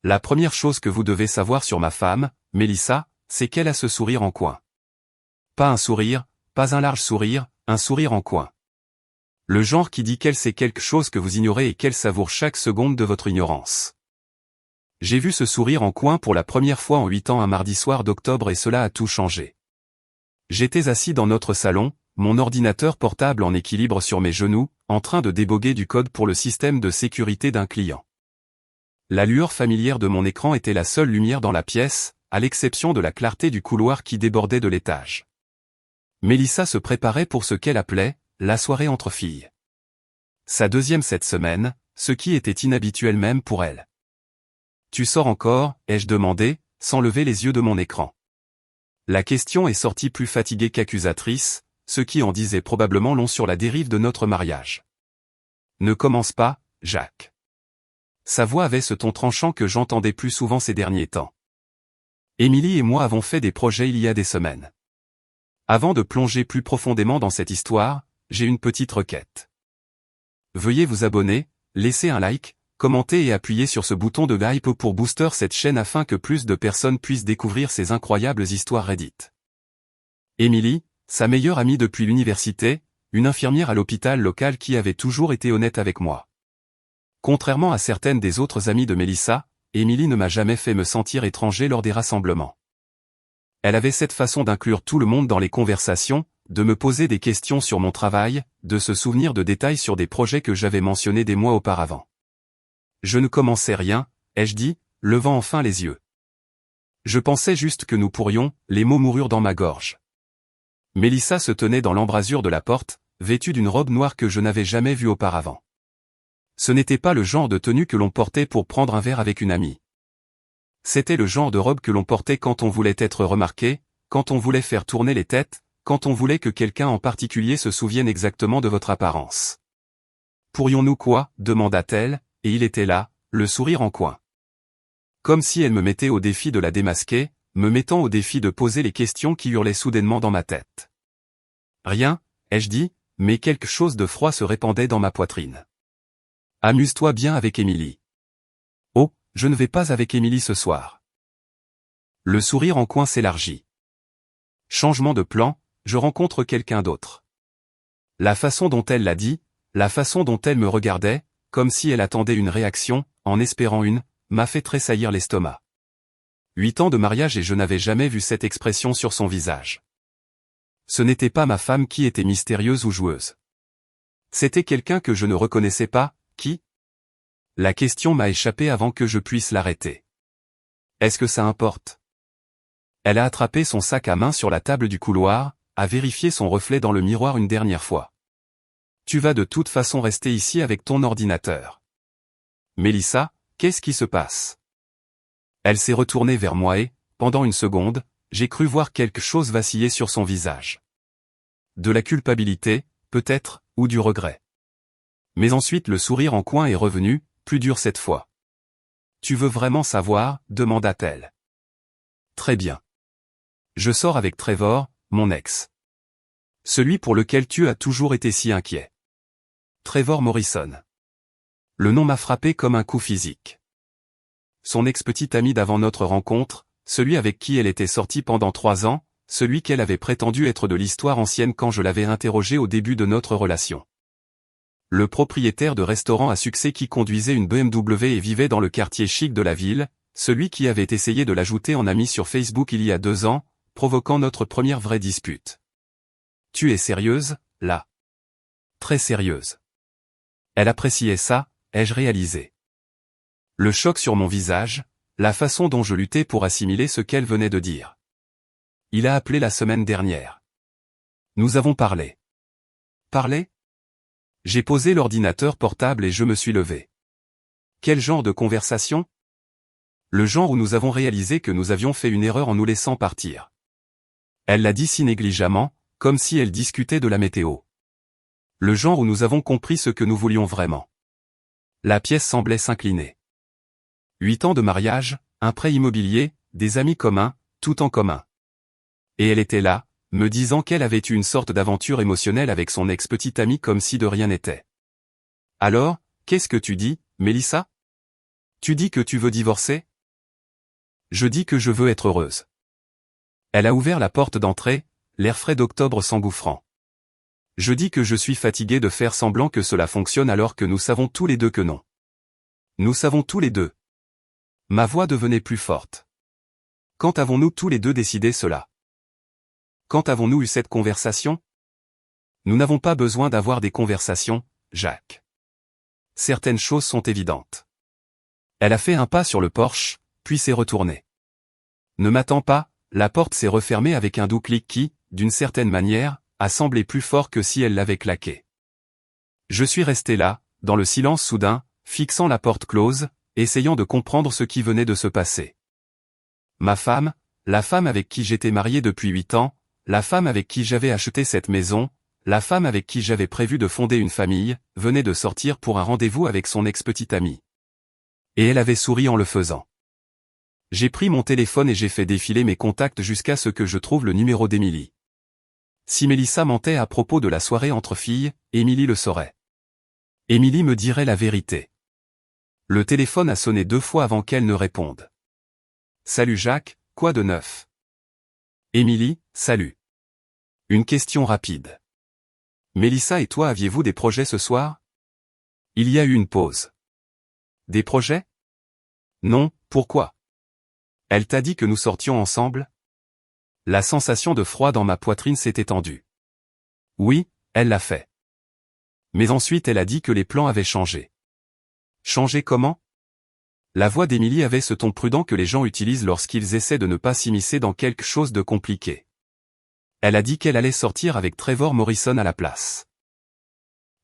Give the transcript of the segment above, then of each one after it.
La première chose que vous devez savoir sur ma femme, Mélissa, c'est qu'elle a ce sourire en coin. Pas un sourire, pas un large sourire, un sourire en coin. Le genre qui dit qu'elle sait quelque chose que vous ignorez et qu'elle savoure chaque seconde de votre ignorance. J'ai vu ce sourire en coin pour la première fois en 8 ans un mardi soir d'octobre et cela a tout changé. J'étais assis dans notre salon, mon ordinateur portable en équilibre sur mes genoux, en train de déboguer du code pour le système de sécurité d'un client. La lueur familière de mon écran était la seule lumière dans la pièce, à l'exception de la clarté du couloir qui débordait de l'étage. Mélissa se préparait pour ce qu'elle appelait « la soirée entre filles ». Sa deuxième cette semaine, ce qui était inhabituel même pour elle. « Tu sors encore ?» ai-je demandé, sans lever les yeux de mon écran. La question est sortie plus fatiguée qu'accusatrice, ce qui en disait probablement long sur la dérive de notre mariage. « Ne commence pas, Jacques. » Sa voix avait ce ton tranchant que j'entendais plus souvent ces derniers temps. Émilie et moi avons fait des projets il y a des semaines. Avant de plonger plus profondément dans cette histoire, j'ai une petite requête. Veuillez vous abonner, laisser un like, commenter et appuyer sur ce bouton de hype pour booster cette chaîne afin que plus de personnes puissent découvrir ces incroyables histoires Reddit. Émilie, sa meilleure amie depuis l'université, une infirmière à l'hôpital local qui avait toujours été honnête avec moi. Contrairement à certaines des autres amies de Mélissa, Émilie ne m'a jamais fait me sentir étranger lors des rassemblements. Elle avait cette façon d'inclure tout le monde dans les conversations, de me poser des questions sur mon travail, de se souvenir de détails sur des projets que j'avais mentionnés des mois auparavant. Je ne commençais rien, ai-je dit, levant enfin les yeux. Je pensais juste que nous pourrions, les mots moururent dans ma gorge. Mélissa se tenait dans l'embrasure de la porte, vêtue d'une robe noire que je n'avais jamais vue auparavant. Ce n'était pas le genre de tenue que l'on portait pour prendre un verre avec une amie. C'était le genre de robe que l'on portait quand on voulait être remarqué, quand on voulait faire tourner les têtes, quand on voulait que quelqu'un en particulier se souvienne exactement de votre apparence. « Pourrions-nous quoi ?» demanda-t-elle, et il était là, le sourire en coin. Comme si elle me mettait au défi de la démasquer, me mettant au défi de poser les questions qui hurlaient soudainement dans ma tête. Rien, ai-je dit, mais quelque chose de froid se répandait dans ma poitrine. Amuse-toi bien avec Émilie. Oh, je ne vais pas avec Émilie ce soir. Le sourire en coin s'élargit. Changement de plan, je rencontre quelqu'un d'autre. La façon dont elle l'a dit, la façon dont elle me regardait, comme si elle attendait une réaction, en espérant une, m'a fait tressaillir l'estomac. 8 ans de mariage et je n'avais jamais vu cette expression sur son visage. Ce n'était pas ma femme qui était mystérieuse ou joueuse. C'était quelqu'un que je ne reconnaissais pas. Qui ? La question m'a échappé avant que je puisse l'arrêter. Est-ce que ça importe ? Elle a attrapé son sac à main sur la table du couloir, a vérifié son reflet dans le miroir une dernière fois. Tu vas de toute façon rester ici avec ton ordinateur. Mélissa, qu'est-ce qui se passe ? Elle s'est retournée vers moi et, pendant une seconde, j'ai cru voir quelque chose vaciller sur son visage. De la culpabilité, peut-être, ou du regret. Mais ensuite le sourire en coin est revenu, plus dur cette fois. « Tu veux vraiment savoir ?» demanda-t-elle. Très bien. Je sors avec Trevor, mon ex. Celui pour lequel tu as toujours été si inquiet. Trevor Morrison. Le nom m'a frappé comme un coup physique. Son ex-petit ami d'avant notre rencontre, celui avec qui elle était sortie pendant 3 ans, celui qu'elle avait prétendu être de l'histoire ancienne quand je l'avais interrogé au début de notre relation. Le propriétaire de restaurant à succès qui conduisait une BMW et vivait dans le quartier chic de la ville, celui qui avait essayé de l'ajouter en ami sur Facebook il y a 2 ans, provoquant notre première vraie dispute. Tu es sérieuse, là ? Très sérieuse. Elle appréciait ça, ai-je réalisé. Le choc sur mon visage, la façon dont je luttais pour assimiler ce qu'elle venait de dire. Il a appelé la semaine dernière. Nous avons parlé. Parlé ? J'ai posé l'ordinateur portable et je me suis levé. Quel genre de conversation ? Le genre où nous avons réalisé que nous avions fait une erreur en nous laissant partir. Elle l'a dit si négligemment, comme si elle discutait de la météo. Le genre où nous avons compris ce que nous voulions vraiment. La pièce semblait s'incliner. 8 ans de mariage, un prêt immobilier, des amis communs, tout en commun. Et elle était là, me disant qu'elle avait eu une sorte d'aventure émotionnelle avec son ex-petite ami comme si de rien n'était. Alors, qu'est-ce que tu dis, Mélissa ? Tu dis que tu veux divorcer ? Je dis que je veux être heureuse. Elle a ouvert la porte d'entrée, l'air frais d'octobre s'engouffrant. Je dis que je suis fatigué de faire semblant que cela fonctionne alors que nous savons tous les deux que non. Nous savons tous les deux. Ma voix devenait plus forte. Quand avons-nous tous les deux décidé cela? Quand avons-nous eu cette conversation? Nous n'avons pas besoin d'avoir des conversations, Jacques. Certaines choses sont évidentes. Elle a fait un pas sur le porche, puis s'est retournée. Ne m'attends pas, la porte s'est refermée avec un doux clic qui, d'une certaine manière, a semblé plus fort que si elle l'avait claqué. Je suis resté là, dans le silence soudain, fixant la porte close, essayant de comprendre ce qui venait de se passer. Ma femme, la femme avec qui j'étais marié depuis 8 ans, la femme avec qui j'avais acheté cette maison, la femme avec qui j'avais prévu de fonder une famille, venait de sortir pour un rendez-vous avec son ex-petite amie. Et elle avait souri en le faisant. J'ai pris mon téléphone et j'ai fait défiler mes contacts jusqu'à ce que je trouve le numéro d'Émilie. Si Mélissa mentait à propos de la soirée entre filles, Émilie le saurait. Émilie me dirait la vérité. Le téléphone a sonné 2 fois avant qu'elle ne réponde. Salut Jacques, quoi de neuf? Émilie, salut. Une question rapide. Mélissa et toi aviez-vous des projets ce soir? Il y a eu une pause. Des projets? Non, pourquoi? Elle t'a dit que nous sortions ensemble? La sensation de froid dans ma poitrine s'est étendue. Oui, elle l'a fait. Mais ensuite elle a dit que les plans avaient changé. Changé comment? La voix d'Émilie avait ce ton prudent que les gens utilisent lorsqu'ils essaient de ne pas s'immiscer dans quelque chose de compliqué. Elle a dit qu'elle allait sortir avec Trevor Morrison à la place.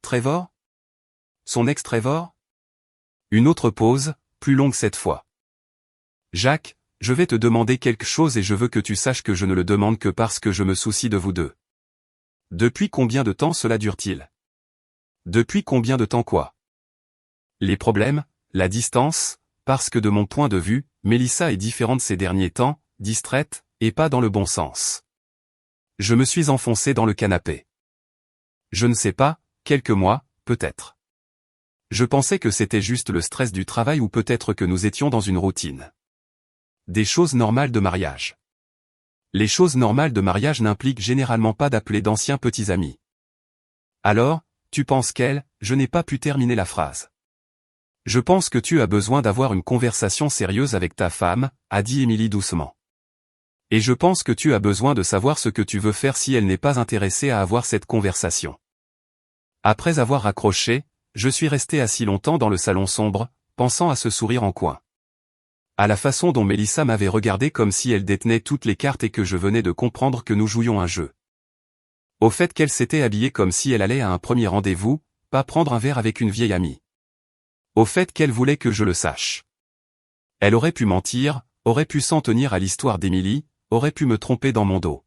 Trevor? Son ex-Trevor? Une autre pause, plus longue cette fois. Jacques, je vais te demander quelque chose et je veux que tu saches que je ne le demande que parce que je me soucie de vous deux. Depuis combien de temps cela dure-t-il? Depuis combien de temps quoi? Les problèmes, la distance, parce que de mon point de vue, Mélissa est différente ces derniers temps, distraite, et pas dans le bon sens. Je me suis enfoncé dans le canapé. Je ne sais pas, quelques mois, peut-être. Je pensais que c'était juste le stress du travail ou peut-être que nous étions dans une routine. Des choses normales de mariage. Les choses normales de mariage n'impliquent généralement pas d'appeler d'anciens petits amis. Alors, tu penses qu'elle, je n'ai pas pu terminer la phrase. Je pense que tu as besoin d'avoir une conversation sérieuse avec ta femme, a dit Émilie doucement. Et je pense que tu as besoin de savoir ce que tu veux faire si elle n'est pas intéressée à avoir cette conversation. Après avoir raccroché, je suis resté assis longtemps dans le salon sombre, pensant à ce sourire en coin. À la façon dont Mélissa m'avait regardé comme si elle détenait toutes les cartes et que je venais de comprendre que nous jouions un jeu. Au fait qu'elle s'était habillée comme si elle allait à un premier rendez-vous, pas prendre un verre avec une vieille amie. Au fait qu'elle voulait que je le sache. Elle aurait pu mentir, aurait pu s'en tenir à l'histoire d'Émilie, aurait pu me tromper dans mon dos.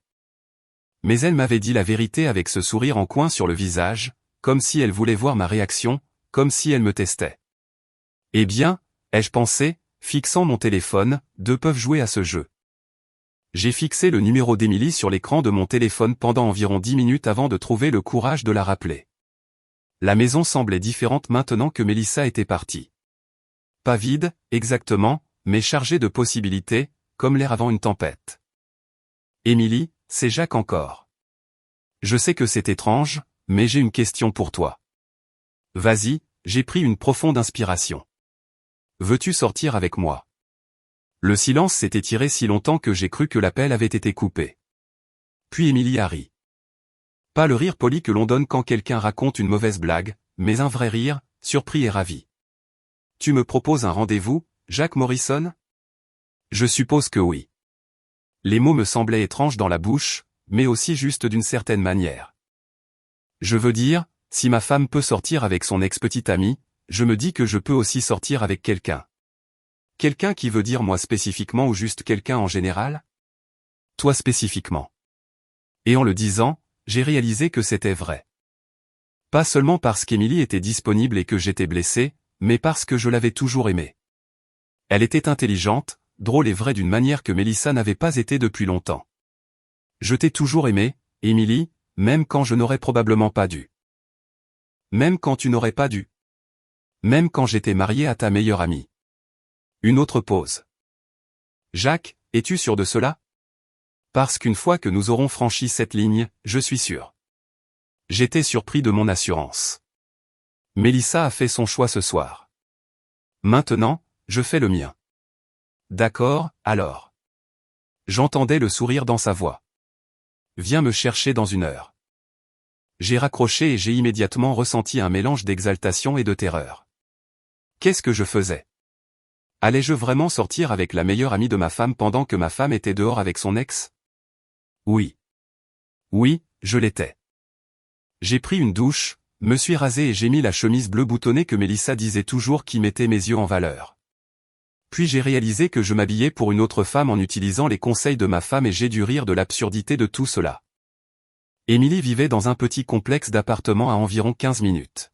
Mais elle m'avait dit la vérité avec ce sourire en coin sur le visage, comme si elle voulait voir ma réaction, comme si elle me testait. Eh bien, ai-je pensé, fixant mon téléphone, deux peuvent jouer à ce jeu. J'ai fixé le numéro d'Émilie sur l'écran de mon téléphone pendant environ 10 minutes avant de trouver le courage de la rappeler. La maison semblait différente maintenant que Mélissa était partie. Pas vide, exactement, mais chargée de possibilités, comme l'air avant une tempête. Émilie, c'est Jacques encore. Je sais que c'est étrange, mais j'ai une question pour toi. Vas-y, j'ai pris une profonde inspiration. Veux-tu sortir avec moi? Le silence s'est étiré si longtemps que j'ai cru que l'appel avait été coupé. Puis Émilie a ri. Pas le rire poli que l'on donne quand quelqu'un raconte une mauvaise blague, mais un vrai rire, surpris et ravi. Tu me proposes un rendez-vous, Jacques Morrison? Je suppose que oui. Les mots me semblaient étranges dans la bouche, mais aussi justes d'une certaine manière. Je veux dire, si ma femme peut sortir avec son ex-petite amie, je me dis que je peux aussi sortir avec quelqu'un. Quelqu'un qui veut dire moi spécifiquement ou juste quelqu'un en général? Toi spécifiquement. Et en le disant, j'ai réalisé que c'était vrai. Pas seulement parce qu'Émilie était disponible et que j'étais blessé, mais parce que je l'avais toujours aimée. Elle était intelligente, drôle et vraie d'une manière que Mélissa n'avait pas été depuis longtemps. Je t'ai toujours aimé, Émilie, même quand je n'aurais probablement pas dû. Même quand tu n'aurais pas dû. Même quand j'étais marié à ta meilleure amie. Une autre pause. Jacques, es-tu sûr de cela? Parce qu'une fois que nous aurons franchi cette ligne, je suis sûr. J'étais surpris de mon assurance. Mélissa a fait son choix ce soir. Maintenant, je fais le mien. D'accord, alors. J'entendais le sourire dans sa voix. Viens me chercher dans 1 heure. J'ai raccroché et j'ai immédiatement ressenti un mélange d'exaltation et de terreur. Qu'est-ce que je faisais? Allais-je vraiment sortir avec la meilleure amie de ma femme pendant que ma femme était dehors avec son ex? Oui. Oui, je l'étais. J'ai pris une douche, me suis rasé et j'ai mis la chemise bleue boutonnée que Mélissa disait toujours qui mettait mes yeux en valeur. Puis j'ai réalisé que je m'habillais pour une autre femme en utilisant les conseils de ma femme et j'ai dû rire de l'absurdité de tout cela. Émilie vivait dans un petit complexe d'appartements à environ 15 minutes.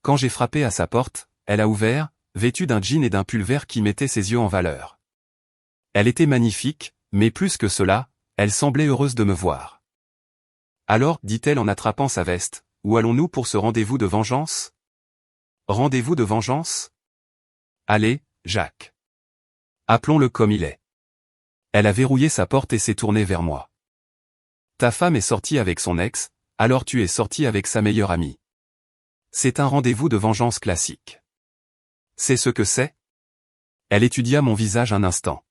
Quand j'ai frappé à sa porte, elle a ouvert, vêtue d'un jean et d'un pull vert qui mettaient ses yeux en valeur. Elle était magnifique, mais plus que cela, elle semblait heureuse de me voir. Alors, dit-elle en attrapant sa veste, où allons-nous pour ce rendez-vous de vengeance? Rendez-vous de vengeance? Allez, Jacques. Appelons-le comme il est. Elle a verrouillé sa porte et s'est tournée vers moi. Ta femme est sortie avec son ex, alors tu es sorti avec sa meilleure amie. C'est un rendez-vous de vengeance classique. C'est ce que c'est? Elle étudia mon visage un instant.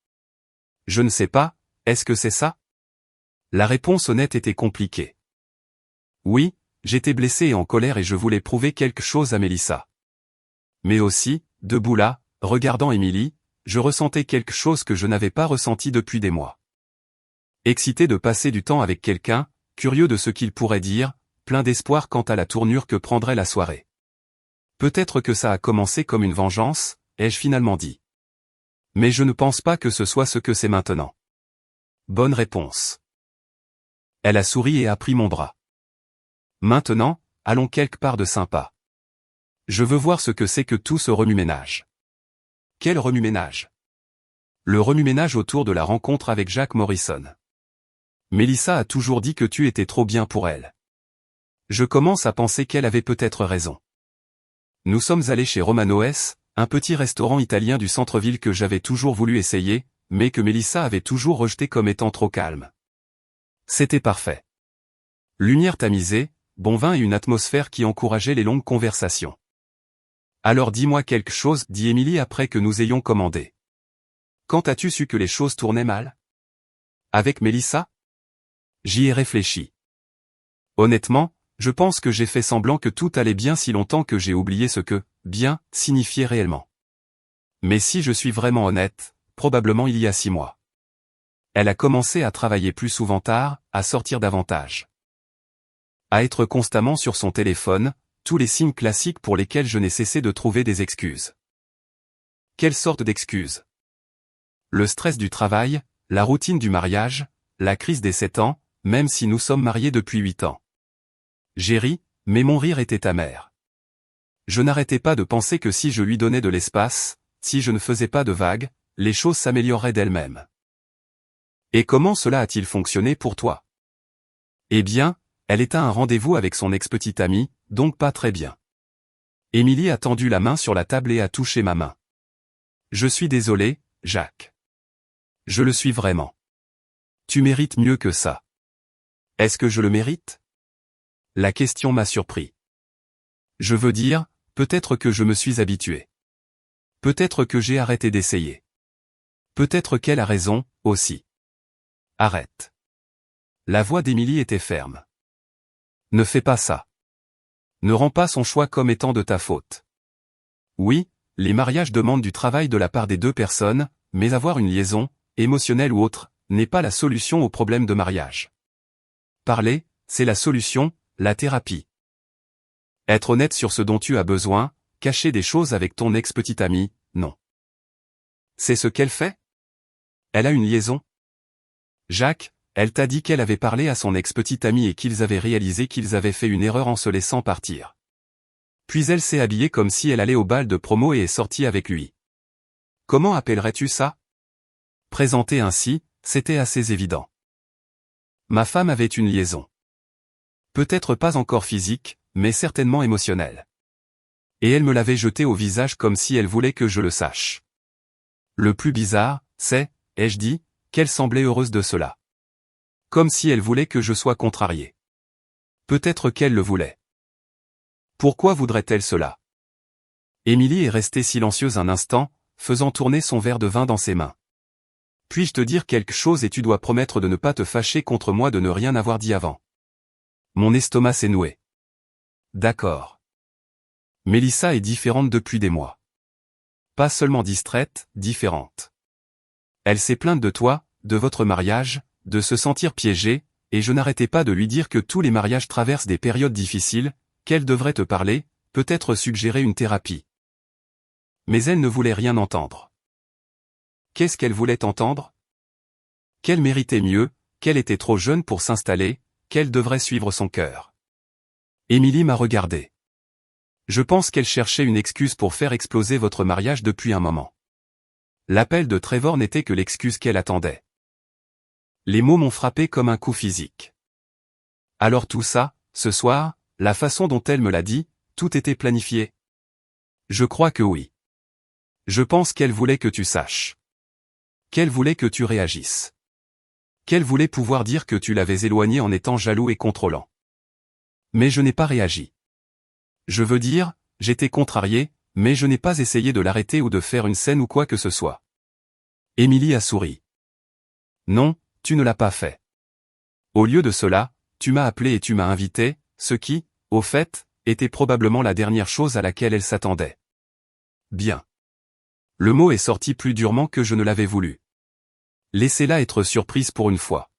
Je ne sais pas, est-ce que c'est ça? La réponse honnête était compliquée. Oui, j'étais blessé et en colère et je voulais prouver quelque chose à Mélissa. Mais aussi, debout là, regardant Émilie, je ressentais quelque chose que je n'avais pas ressenti depuis des mois. Excité de passer du temps avec quelqu'un, curieux de ce qu'il pourrait dire, plein d'espoir quant à la tournure que prendrait la soirée. Peut-être que ça a commencé comme une vengeance, ai-je finalement dit. Mais je ne pense pas que ce soit ce que c'est maintenant. Bonne réponse. Elle a souri et a pris mon bras. Maintenant, allons quelque part de sympa. Je veux voir ce que c'est que tout ce remue-ménage. Quel remue-ménage? Le remue-ménage autour de la rencontre avec Jacques Morrison. Mélissa a toujours dit que tu étais trop bien pour elle. Je commence à penser qu'elle avait peut-être raison. Nous sommes allés chez Romano's, un petit restaurant italien du centre-ville que j'avais toujours voulu essayer, mais que Mélissa avait toujours rejeté comme étant trop calme. C'était parfait. Lumière tamisée, bon vin et une atmosphère qui encourageait les longues conversations. Alors dis-moi quelque chose, dit Émilie après que nous ayons commandé. Quand as-tu su que les choses tournaient mal? Avec Mélissa? J'y ai réfléchi. Honnêtement, je pense que j'ai fait semblant que tout allait bien si longtemps que j'ai oublié ce que « bien » signifiait réellement. Mais si je suis vraiment honnête, probablement il y a 6 mois. Elle a commencé à travailler plus souvent tard, à sortir davantage. À être constamment sur son téléphone, tous les signes classiques pour lesquels je n'ai cessé de trouver des excuses. Quelle sorte d'excuses? Le stress du travail, la routine du mariage, la crise des 7 ans, même si nous sommes mariés depuis 8 ans. J'ai ri, mais mon rire était amer. Je n'arrêtais pas de penser que si je lui donnais de l'espace, si je ne faisais pas de vagues, les choses s'amélioreraient d'elles-mêmes. Et comment cela a-t-il fonctionné pour toi? Eh bien, elle est à un rendez-vous avec son ex-petite amie, donc pas très bien. Émilie a tendu la main sur la table et a touché ma main. Je suis désolé, Jacques. Je le suis vraiment. Tu mérites mieux que ça. Est-ce que je le mérite? La question m'a surpris. Je veux dire, peut-être que je me suis habitué. Peut-être que j'ai arrêté d'essayer. Peut-être qu'elle a raison, aussi. Arrête. La voix d'Émilie était ferme. Ne fais pas ça. Ne rends pas son choix comme étant de ta faute. Oui, les mariages demandent du travail de la part des 2 personnes, mais avoir une liaison, émotionnelle ou autre, n'est pas la solution au problème de mariage. Parler, c'est la solution, la thérapie. Être honnête sur ce dont tu as besoin, cacher des choses avec ton ex-petite amie, non. C'est ce qu'elle fait? Elle a une liaison? Jacques, elle t'a dit qu'elle avait parlé à son ex-petite amie et qu'ils avaient réalisé qu'ils avaient fait une erreur en se laissant partir. Puis elle s'est habillée comme si elle allait au bal de promo et est sortie avec lui. Comment appellerais-tu ça? Présenté ainsi, c'était assez évident. Ma femme avait une liaison. Peut-être pas encore physique, mais certainement émotionnelle. Et elle me l'avait jeté au visage comme si elle voulait que je le sache. Le plus bizarre, c'est, ai-je dit, qu'elle semblait heureuse de cela. Comme si elle voulait que je sois contrarié. Peut-être qu'elle le voulait. Pourquoi voudrait-elle cela? Émilie est restée silencieuse un instant, faisant tourner son verre de vin dans ses mains. Puis-je te dire quelque chose et tu dois promettre de ne pas te fâcher contre moi de ne rien avoir dit avant. Mon estomac s'est noué. D'accord. Mélissa est différente depuis des mois. Pas seulement distraite, différente. Elle s'est plainte de toi, de votre mariage, de se sentir piégée, et je n'arrêtais pas de lui dire que tous les mariages traversent des périodes difficiles, qu'elle devrait te parler, peut-être suggérer une thérapie. Mais elle ne voulait rien entendre. Qu'est-ce qu'elle voulait entendre? Qu'elle méritait mieux, qu'elle était trop jeune pour s'installer, qu'elle devrait suivre son cœur. Émilie m'a regardé. Je pense qu'elle cherchait une excuse pour faire exploser votre mariage depuis un moment. L'appel de Trevor n'était que l'excuse qu'elle attendait. Les mots m'ont frappé comme un coup physique. Alors tout ça, ce soir, la façon dont elle me l'a dit, tout était planifié. Je crois que oui. Je pense qu'elle voulait que tu saches. Qu'elle voulait que tu réagisses. Qu'elle voulait pouvoir dire que tu l'avais éloigné en étant jaloux et contrôlant. Mais je n'ai pas réagi. Je veux dire, j'étais contrarié, mais je n'ai pas essayé de l'arrêter ou de faire une scène ou quoi que ce soit. Émilie a souri. Non, tu ne l'as pas fait. Au lieu de cela, tu m'as appelé et tu m'as invité, ce qui, au fait, était probablement la dernière chose à laquelle elle s'attendait. Bien. Le mot est sorti plus durement que je ne l'avais voulu. Laissez-la être surprise pour une fois.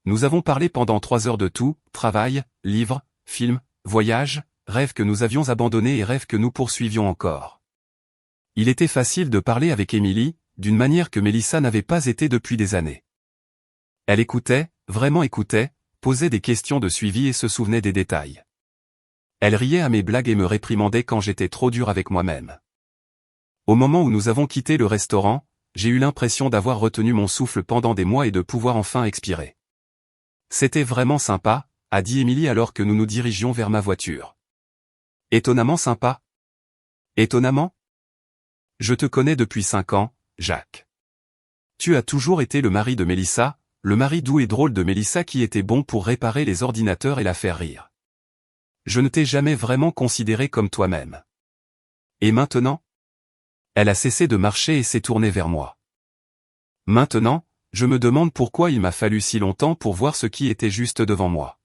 Nous avons parlé pendant 3 heures de tout, travail, livres, films, voyages, rêves que nous avions abandonnés et rêves que nous poursuivions encore. Il était facile de parler avec Émilie, d'une manière que Mélissa n'avait pas été depuis des années. Elle écoutait, vraiment écoutait, posait des questions de suivi et se souvenait des détails. Elle riait à mes blagues et me réprimandait quand j'étais trop dur avec moi-même. Au moment où nous avons quitté le restaurant, j'ai eu l'impression d'avoir retenu mon souffle pendant des mois et de pouvoir enfin expirer. C'était vraiment sympa, a dit Émilie alors que nous nous dirigions vers ma voiture. Étonnamment sympa. Étonnamment? Je te connais depuis 5 ans, Jacques. Tu as toujours été le mari de Mélissa, le mari doux et drôle de Mélissa qui était bon pour réparer les ordinateurs et la faire rire. Je ne t'ai jamais vraiment considéré comme toi-même. Et maintenant? Elle a cessé de marcher et s'est tournée vers moi. Maintenant, je me demande pourquoi il m'a fallu si longtemps pour voir ce qui était juste devant moi.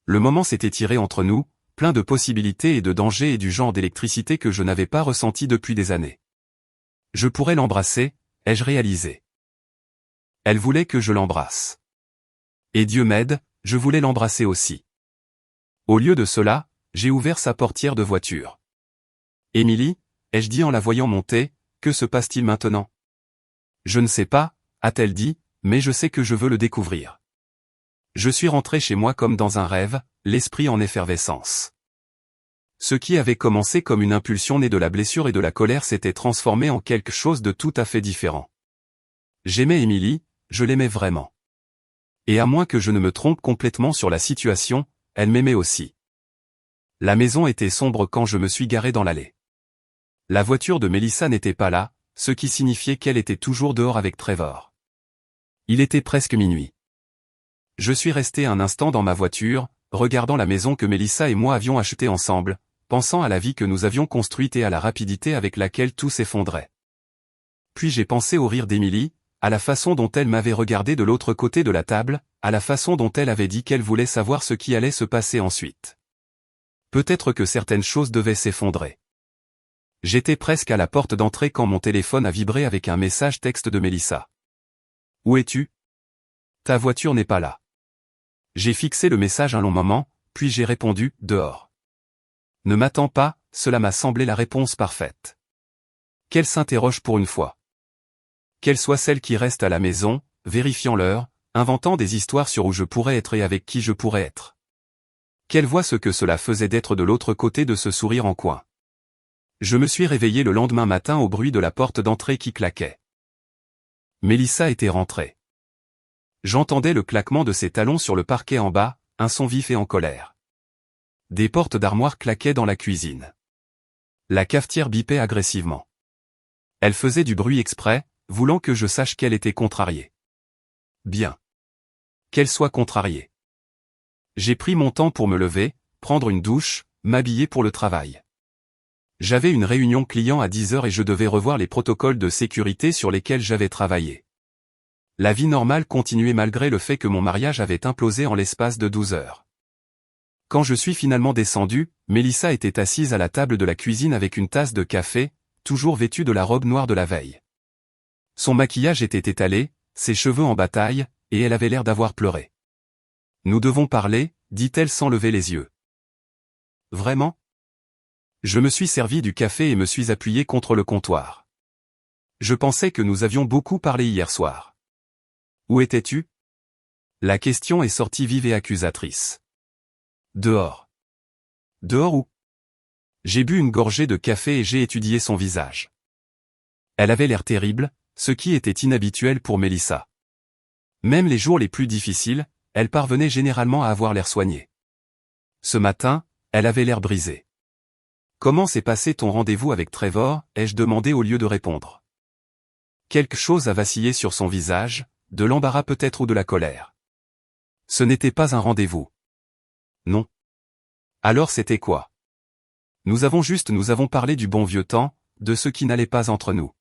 Le moment s'est étiré entre nous, plein de possibilités et de dangers et du genre d'électricité que je n'avais pas ressenti depuis des années. Je pourrais l'embrasser, ai-je réalisé. Elle voulait que je l'embrasse. Et Dieu m'aide, je voulais l'embrasser aussi. Au lieu de cela, j'ai ouvert sa portière de voiture. Émilie, ai-je dit en la voyant monter, que se passe-t-il maintenant? Je ne sais pas, a-t-elle dit, mais je sais que je veux le découvrir. Je suis rentré chez moi comme dans un rêve, l'esprit en effervescence. Ce qui avait commencé comme une impulsion née de la blessure et de la colère s'était transformé en quelque chose de tout à fait différent. J'aimais Émilie, je l'aimais vraiment. Et à moins que je ne me trompe complètement sur la situation, elle m'aimait aussi. La maison était sombre quand je me suis garé dans l'allée. La voiture de Mélissa n'était pas là, ce qui signifiait qu'elle était toujours dehors avec Trevor. Il était presque minuit. Je suis resté un instant dans ma voiture, regardant la maison que Mélissa et moi avions achetée ensemble, pensant à la vie que nous avions construite et à la rapidité avec laquelle tout s'effondrait. Puis j'ai pensé au rire d'Émilie, à la façon dont elle m'avait regardé de l'autre côté de la table, à la façon dont elle avait dit qu'elle voulait savoir ce qui allait se passer ensuite. Peut-être que certaines choses devaient s'effondrer. J'étais presque à la porte d'entrée quand mon téléphone a vibré avec un message texte de Mélissa. « Où es-tu? Ta voiture n'est pas là. » J'ai fixé le message un long moment, puis j'ai répondu « Dehors. » Ne m'attends pas, cela m'a semblé la réponse parfaite. Qu'elle s'interroge pour une fois. Qu'elle soit celle qui reste à la maison, vérifiant l'heure, inventant des histoires sur où je pourrais être et avec qui je pourrais être. Qu'elle voit ce que cela faisait d'être de l'autre côté de ce sourire en coin. Je me suis réveillé le lendemain matin au bruit de la porte d'entrée qui claquait. Mélissa était rentrée. J'entendais le claquement de ses talons sur le parquet en bas, un son vif et en colère. Des portes d'armoire claquaient dans la cuisine. La cafetière bipait agressivement. Elle faisait du bruit exprès, voulant que je sache qu'elle était contrariée. Bien. Qu'elle soit contrariée. J'ai pris mon temps pour me lever, prendre une douche, m'habiller pour le travail. J'avais une réunion client à 10 heures et je devais revoir les protocoles de sécurité sur lesquels j'avais travaillé. La vie normale continuait malgré le fait que mon mariage avait implosé en l'espace de 12 heures. Quand je suis finalement descendu, Mélissa était assise à la table de la cuisine avec une tasse de café, toujours vêtue de la robe noire de la veille. Son maquillage était étalé, ses cheveux en bataille, et elle avait l'air d'avoir pleuré. « Nous devons parler », dit-elle sans lever les yeux. « Vraiment ?» Je me suis servi du café et me suis appuyé contre le comptoir. Je pensais que nous avions beaucoup parlé hier soir. Où étais-tu? La question est sortie vive et accusatrice. Dehors. Dehors où? J'ai bu une gorgée de café et j'ai étudié son visage. Elle avait l'air terrible, ce qui était inhabituel pour Mélissa. Même les jours les plus difficiles, elle parvenait généralement à avoir l'air soignée. Ce matin, elle avait l'air brisée. « Comment s'est passé ton rendez-vous avec Trevor ?» ai-je demandé au lieu de répondre. Quelque chose a vacillé sur son visage, de l'embarras peut-être ou de la colère. Ce n'était pas un rendez-vous. Non. Alors c'était quoi? Nous avons parlé du bon vieux temps, de ce qui n'allait pas entre nous.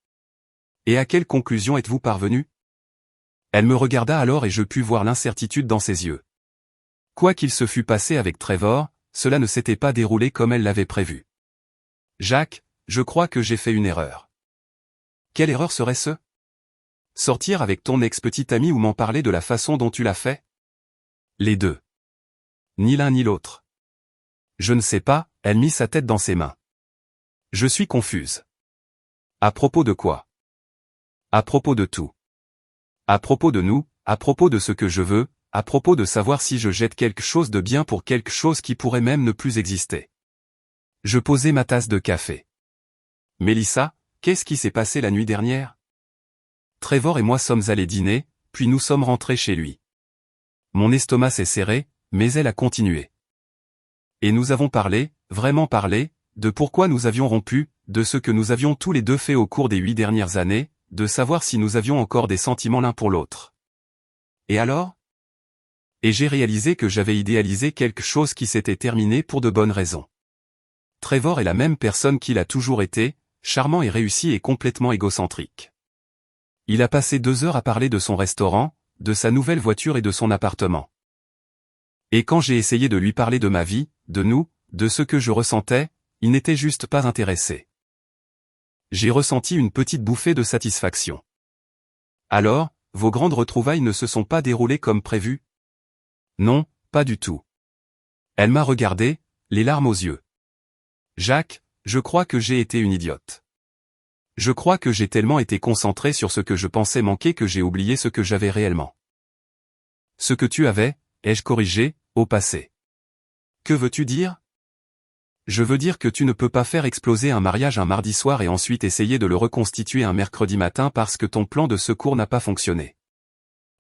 Et à quelle conclusion êtes-vous parvenu? Elle me regarda alors et je pus voir l'incertitude dans ses yeux. Quoi qu'il se fût passé avec Trevor, cela ne s'était pas déroulé comme elle l'avait prévu. Jacques, je crois que j'ai fait une erreur. Quelle erreur serait-ce? Sortir avec ton ex-petite amie ou m'en parler de la façon dont tu l'as fait? Les deux. Ni l'un ni l'autre. Je ne sais pas, elle mit sa tête dans ses mains. Je suis confuse. À propos de quoi? À propos de tout. À propos de nous, à propos de ce que je veux, à propos de savoir si je jette quelque chose de bien pour quelque chose qui pourrait même ne plus exister. Je posai ma tasse de café. Mélissa, qu'est-ce qui s'est passé la nuit dernière? Trevor et moi sommes allés dîner, puis nous sommes rentrés chez lui. Mon estomac s'est serré, mais elle a continué. Et nous avons parlé, vraiment parlé, de pourquoi nous avions rompu, de ce que nous avions tous les deux fait au cours des 8 dernières années, de savoir si nous avions encore des sentiments l'un pour l'autre. Et alors? Et j'ai réalisé que j'avais idéalisé quelque chose qui s'était terminé pour de bonnes raisons. Trevor est la même personne qu'il a toujours été, charmant et réussi et complètement égocentrique. Il a passé 2 heures à parler de son restaurant, de sa nouvelle voiture et de son appartement. Et quand j'ai essayé de lui parler de ma vie, de nous, de ce que je ressentais, il n'était juste pas intéressé. J'ai ressenti une petite bouffée de satisfaction. Alors, vos grandes retrouvailles ne se sont pas déroulées comme prévu? Non, pas du tout. Elle m'a regardé, les larmes aux yeux. Jacques, je crois que j'ai été une idiote. Je crois que j'ai tellement été concentré sur ce que je pensais manquer que j'ai oublié ce que j'avais réellement. Ce que tu avais, ai-je corrigé, au passé. Que veux-tu dire? Je veux dire que tu ne peux pas faire exploser un mariage un mardi soir et ensuite essayer de le reconstituer un mercredi matin parce que ton plan de secours n'a pas fonctionné.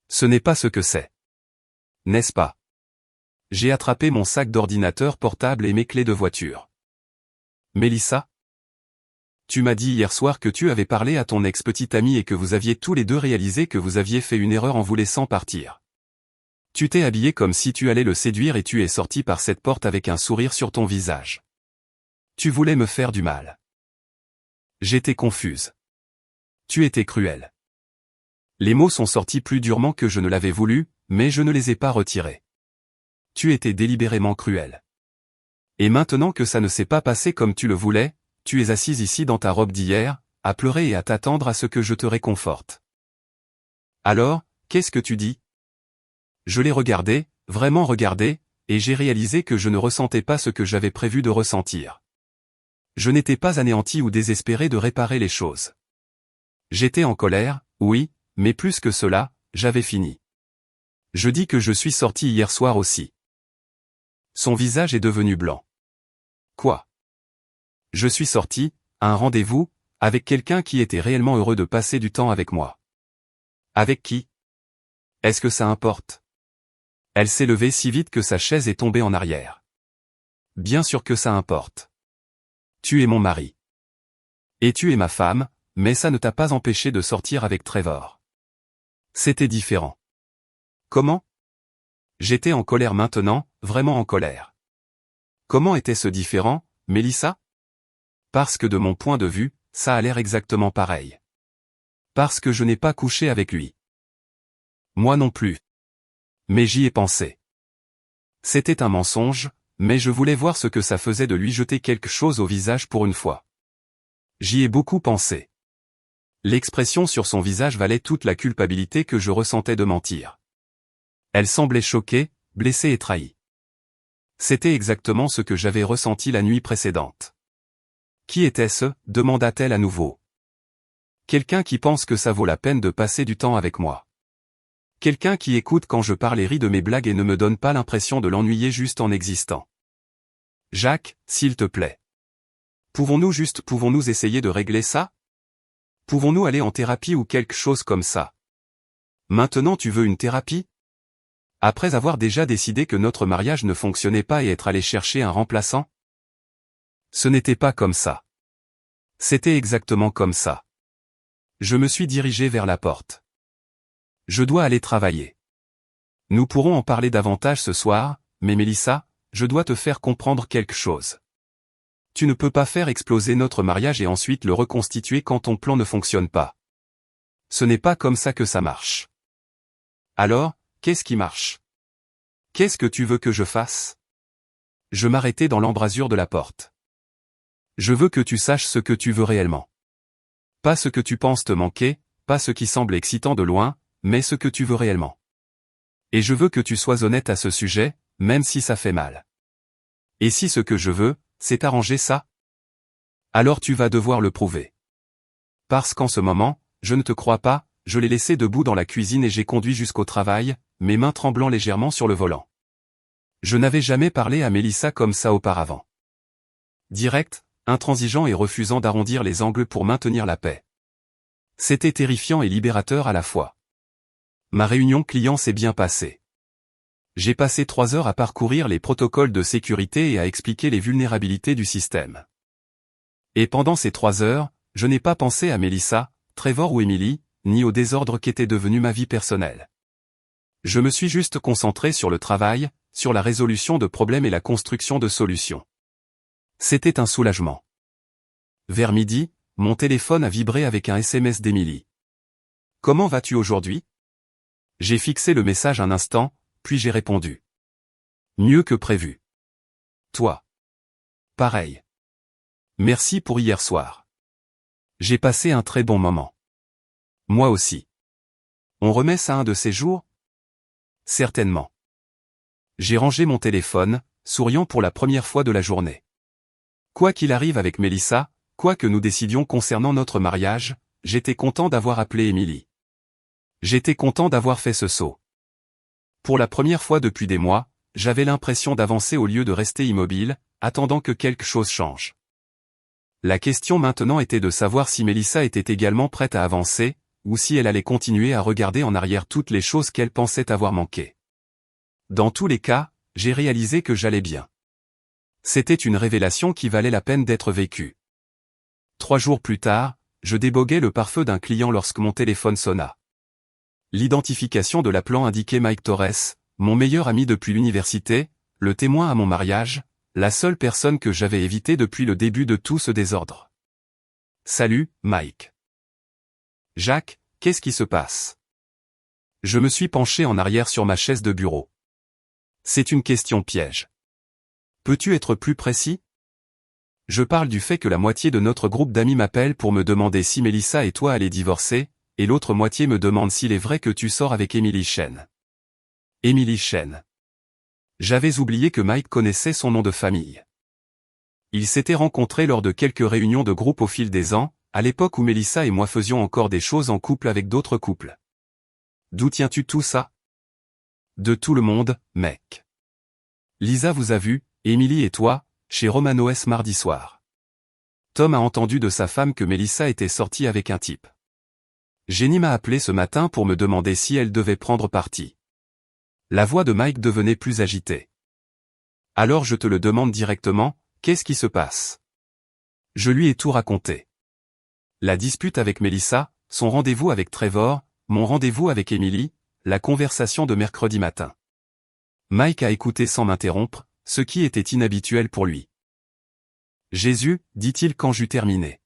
Ce n'est pas ce que c'est. N'est-ce pas? J'ai attrapé mon sac d'ordinateur portable et mes clés de voiture. Mélissa? Tu m'as dit hier soir que tu avais parlé à ton ex-petite amie et que vous aviez tous les deux réalisé que vous aviez fait une erreur en vous laissant partir. Tu t'es habillé comme si tu allais le séduire et tu es sorti par cette porte avec un sourire sur ton visage. Tu voulais me faire du mal. J'étais confuse. Tu étais cruel. Les mots sont sortis plus durement que je ne l'avais voulu, mais je ne les ai pas retirés. Tu étais délibérément cruel. Et maintenant que ça ne s'est pas passé comme tu le voulais, tu es assise ici dans ta robe d'hier, à pleurer et à t'attendre à ce que je te réconforte. Alors, qu'est-ce que tu dis? Je l'ai regardé, vraiment regardé, et j'ai réalisé que je ne ressentais pas ce que j'avais prévu de ressentir. Je n'étais pas anéanti ou désespéré de réparer les choses. J'étais en colère, oui, mais plus que cela, j'avais fini. Je dis que je suis sorti hier soir aussi. Son visage est devenu blanc. Quoi? Je suis sorti, à un rendez-vous, avec quelqu'un qui était réellement heureux de passer du temps avec moi. Avec qui? Est-ce que ça importe? Elle s'est levée si vite que sa chaise est tombée en arrière. Bien sûr que ça importe. Tu es mon mari. Et tu es ma femme, mais ça ne t'a pas empêché de sortir avec Trevor. C'était différent. Comment? J'étais en colère maintenant, vraiment en colère. Comment était-ce différent, Mélissa? Parce que de mon point de vue, ça a l'air exactement pareil. Parce que je n'ai pas couché avec lui. Moi non plus. Mais j'y ai pensé. C'était un mensonge, mais je voulais voir ce que ça faisait de lui jeter quelque chose au visage pour une fois. J'y ai beaucoup pensé. L'expression sur son visage valait toute la culpabilité que je ressentais de mentir. Elle semblait choquée, blessée et trahie. C'était exactement ce que j'avais ressenti la nuit précédente. Qui était-ce? Demanda-t-elle à nouveau. Quelqu'un qui pense que ça vaut la peine de passer du temps avec moi. Quelqu'un qui écoute quand je parle et rit de mes blagues et ne me donne pas l'impression de l'ennuyer juste en existant. Jacques, s'il te plaît. Pouvons-nous essayer de régler ça? Pouvons-nous aller en thérapie ou quelque chose comme ça? Maintenant tu veux une thérapie? Après avoir déjà décidé que notre mariage ne fonctionnait pas et être allé chercher un remplaçant? Ce n'était pas comme ça. C'était exactement comme ça. Je me suis dirigé vers la porte. Je dois aller travailler. Nous pourrons en parler davantage ce soir, mais Mélissa, je dois te faire comprendre quelque chose. Tu ne peux pas faire exploser notre mariage et ensuite le reconstituer quand ton plan ne fonctionne pas. Ce n'est pas comme ça que ça marche. Alors, qu'est-ce qui marche? Qu'est-ce que tu veux que je fasse? Je m'arrêtai dans l'embrasure de la porte. Je veux que tu saches ce que tu veux réellement. Pas ce que tu penses te manquer, pas ce qui semble excitant de loin, mais ce que tu veux réellement. Et je veux que tu sois honnête à ce sujet, même si ça fait mal. Et si ce que je veux, c'est arranger ça? Alors tu vas devoir le prouver. Parce qu'en ce moment, je ne te crois pas, je l'ai laissé debout dans la cuisine et j'ai conduit jusqu'au travail, mes mains tremblant légèrement sur le volant. Je n'avais jamais parlé à Mélissa comme ça auparavant. Direct, intransigeant et refusant d'arrondir les angles pour maintenir la paix. C'était terrifiant et libérateur à la fois. Ma réunion client s'est bien passée. J'ai passé 3 heures à parcourir les protocoles de sécurité et à expliquer les vulnérabilités du système. Et pendant ces 3 heures, je n'ai pas pensé à Mélissa, Trevor ou Emily, ni au désordre qu'était devenu ma vie personnelle. Je me suis juste concentré sur le travail, sur la résolution de problèmes et la construction de solutions. C'était un soulagement. Vers midi, mon téléphone a vibré avec un SMS d'Emily. « Comment vas-tu aujourd'hui ?» J'ai fixé le message un instant, puis j'ai répondu. « Mieux que prévu. » Toi. Pareil. Merci pour hier soir. J'ai passé un très bon moment. Moi aussi. On remet ça un de ces jours? Certainement. J'ai rangé mon téléphone, souriant pour la première fois de la journée. Quoi qu'il arrive avec Mélissa, quoi que nous décidions concernant notre mariage, j'étais content d'avoir appelé Emily. J'étais content d'avoir fait ce saut. Pour la première fois depuis des mois, j'avais l'impression d'avancer au lieu de rester immobile, attendant que quelque chose change. La question maintenant était de savoir si Mélissa était également prête à avancer, ou si elle allait continuer à regarder en arrière toutes les choses qu'elle pensait avoir manquées. Dans tous les cas, j'ai réalisé que j'allais bien. C'était une révélation qui valait la peine d'être vécue. 3 jours plus tard, je déboguais le pare-feu d'un client lorsque mon téléphone sonna. L'identification de l'appelant indiquait Mike Torres, mon meilleur ami depuis l'université, le témoin à mon mariage, la seule personne que j'avais évitée depuis le début de tout ce désordre. « Salut, Mike. »« Jacques, qu'est-ce qui se passe ?» Je me suis penché en arrière sur ma chaise de bureau. C'est une question piège. Peux-tu être plus précis? Je parle du fait que la moitié de notre groupe d'amis m'appelle pour me demander si Mélissa et toi allez divorcer, et l'autre moitié me demande s'il est vrai que tu sors avec Emily Chen. Emily Chen. J'avais oublié que Mike connaissait son nom de famille. Ils s'étaient rencontrés lors de quelques réunions de groupe au fil des ans, à l'époque où Mélissa et moi faisions encore des choses en couple avec d'autres couples. D'où tiens-tu tout ça? De tout le monde, mec. Lisa vous a vu, Emily et toi, chez Romano S mardi soir. Tom a entendu de sa femme que Mélissa était sortie avec un type. Jenny m'a appelé ce matin pour me demander si elle devait prendre parti. La voix de Mike devenait plus agitée. Alors je te le demande directement, qu'est-ce qui se passe? Je lui ai tout raconté. La dispute avec Melissa, son rendez-vous avec Trevor, mon rendez-vous avec Emily, la conversation de mercredi matin. Mike a écouté sans m'interrompre, ce qui était inhabituel pour lui. Jésus, dit-il quand j'eus terminé.